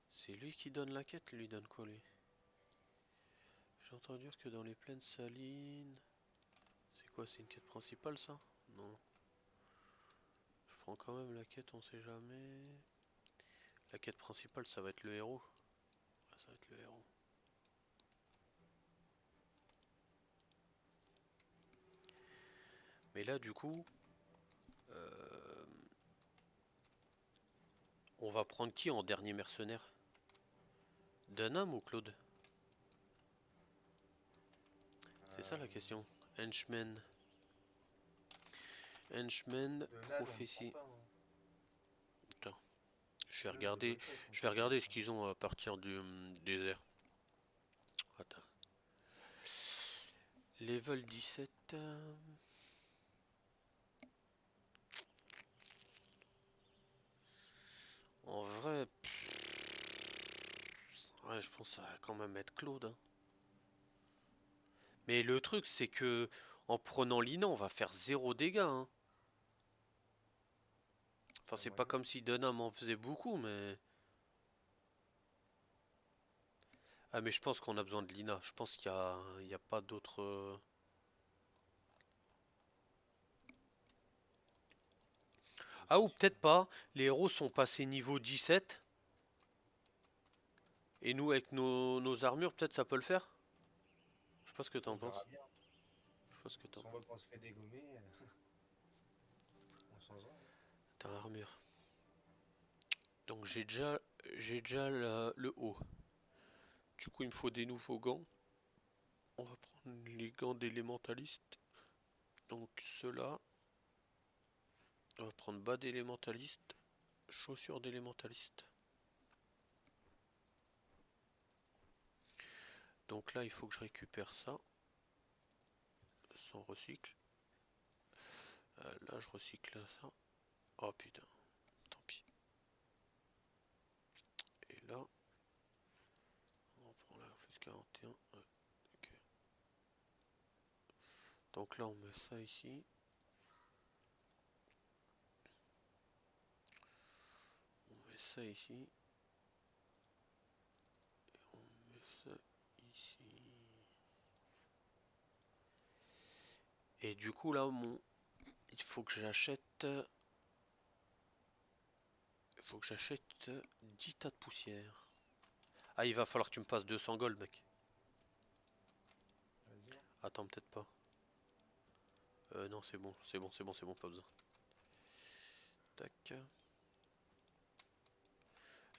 C'est lui qui donne la quête, lui donne quoi lui? J'ai entendu dire que dans les plaines salines... C'est quoi, c'est une quête principale ça? Non. Je prends quand même la quête, on sait jamais. La quête principale, ça va être le héros. Ouais, ça va être le héros. Mais là, du coup, euh, on va prendre qui en dernier mercenaire? Dunham ou Claude? C'est ça la question. Henchman. Henchman,
Donald, on le prend
prophétie.
pas. Hein.
Putain. Je vais
Celui-là, il est
regarder,
boycott, on
je vais
sait jamais.
regarder ce qu'ils ont à partir du désert. Attends. Level 17. En vrai, ouais, je pense que ça va quand même être Claude, hein. Mais le truc, c'est que en prenant Lina, on va faire 0 dégâts, hein. Enfin,
Pas
c'est pas
moyen.
comme si Dunham en faisait beaucoup, mais... Ah, mais je pense qu'on a besoin de Lina. Je pense il y a pas d'autre... Ah, ou peut-être pas. Les héros sont passés niveau 17. Et nous, avec nos armures, peut-être ça peut le faire? Je sais pas ce que
On
t'en
verra
penses.
bien.
Je sais pas ce que t'en
Si on voit qu'on se fait dégommer, on changera.
T'as armure. Donc j'ai déjà le haut. Du coup, il me faut des nouveaux gants. On va prendre les gants d'élémentaliste. Donc ceux-là. On va prendre bas d'élémentaliste. Chaussures d'élémentaliste. Donc là, il faut que je récupère ça. Sans recycle. Là, je recycle ça. Oh putain, tant pis. Et là, on prend la FS 41. Ouais, ok. Donc là, on met ça ici. On met ça ici. Et on met ça ici. Et du coup, là, il faut que j'achète. Il faut que j'achète 10 tas de poussière. Ah, il va falloir que tu me passes 200 gold, mec.
Vas-y.
Attends, peut-être pas. Non, c'est bon, c'est bon, c'est bon, c'est bon, pas besoin. Tac.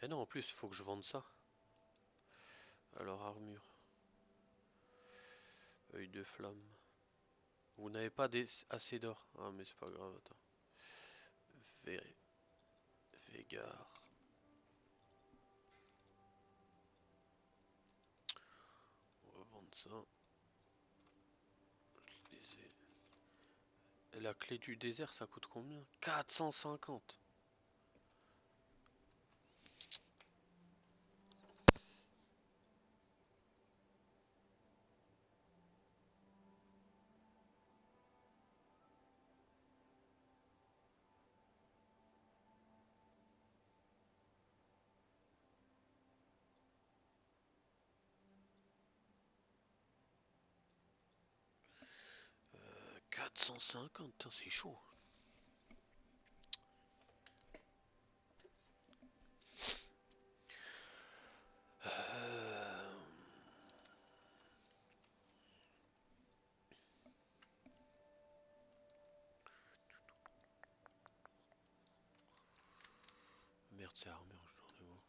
Et non, en plus, il faut que je vende ça. Alors, armure. Œil de flamme. Vous n'avez pas assez d'or. Ah, mais c'est pas grave, attends. Vé- Végard. On va vendre ça. Je les ai. Et la clé du désert, ça coûte combien? 450. Euh, 450, putain, c'est chaud. Euh, Merde, c'est armure, je dois en avoir.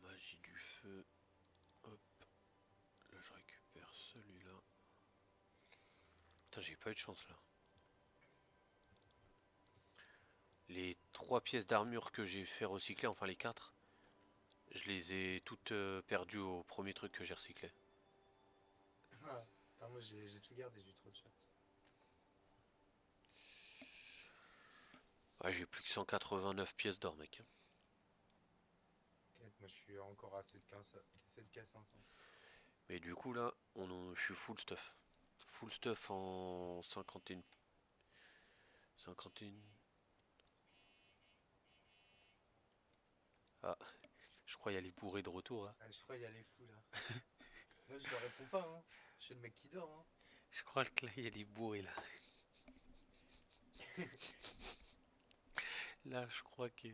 Magie du feu. Hop. Là, je récupère celui-là. Putain, j'ai pas eu de chance là. Les 3 pièces d'armure que j'ai fait recycler, enfin les 4, je les ai toutes perdues au premier truc que j'ai recyclé.
Ah, putain, moi j'ai tout gardé, j'ai eu trop de chat.
Ouais, j'ai plus que 189 pièces d'or, mec.
Moi je suis encore à 7K 500.
Mais du coup, là, je suis full stuff. Full stuff en 51. 51. Ah, je crois qu'il y a les bourrés de retour, hein.
Ah, je crois qu'il y a les fous là. Moi je leur réponds pas, hein. Je suis le mec qui dort, hein.
Je crois que là, il y a les bourrés, là. Là, je crois que...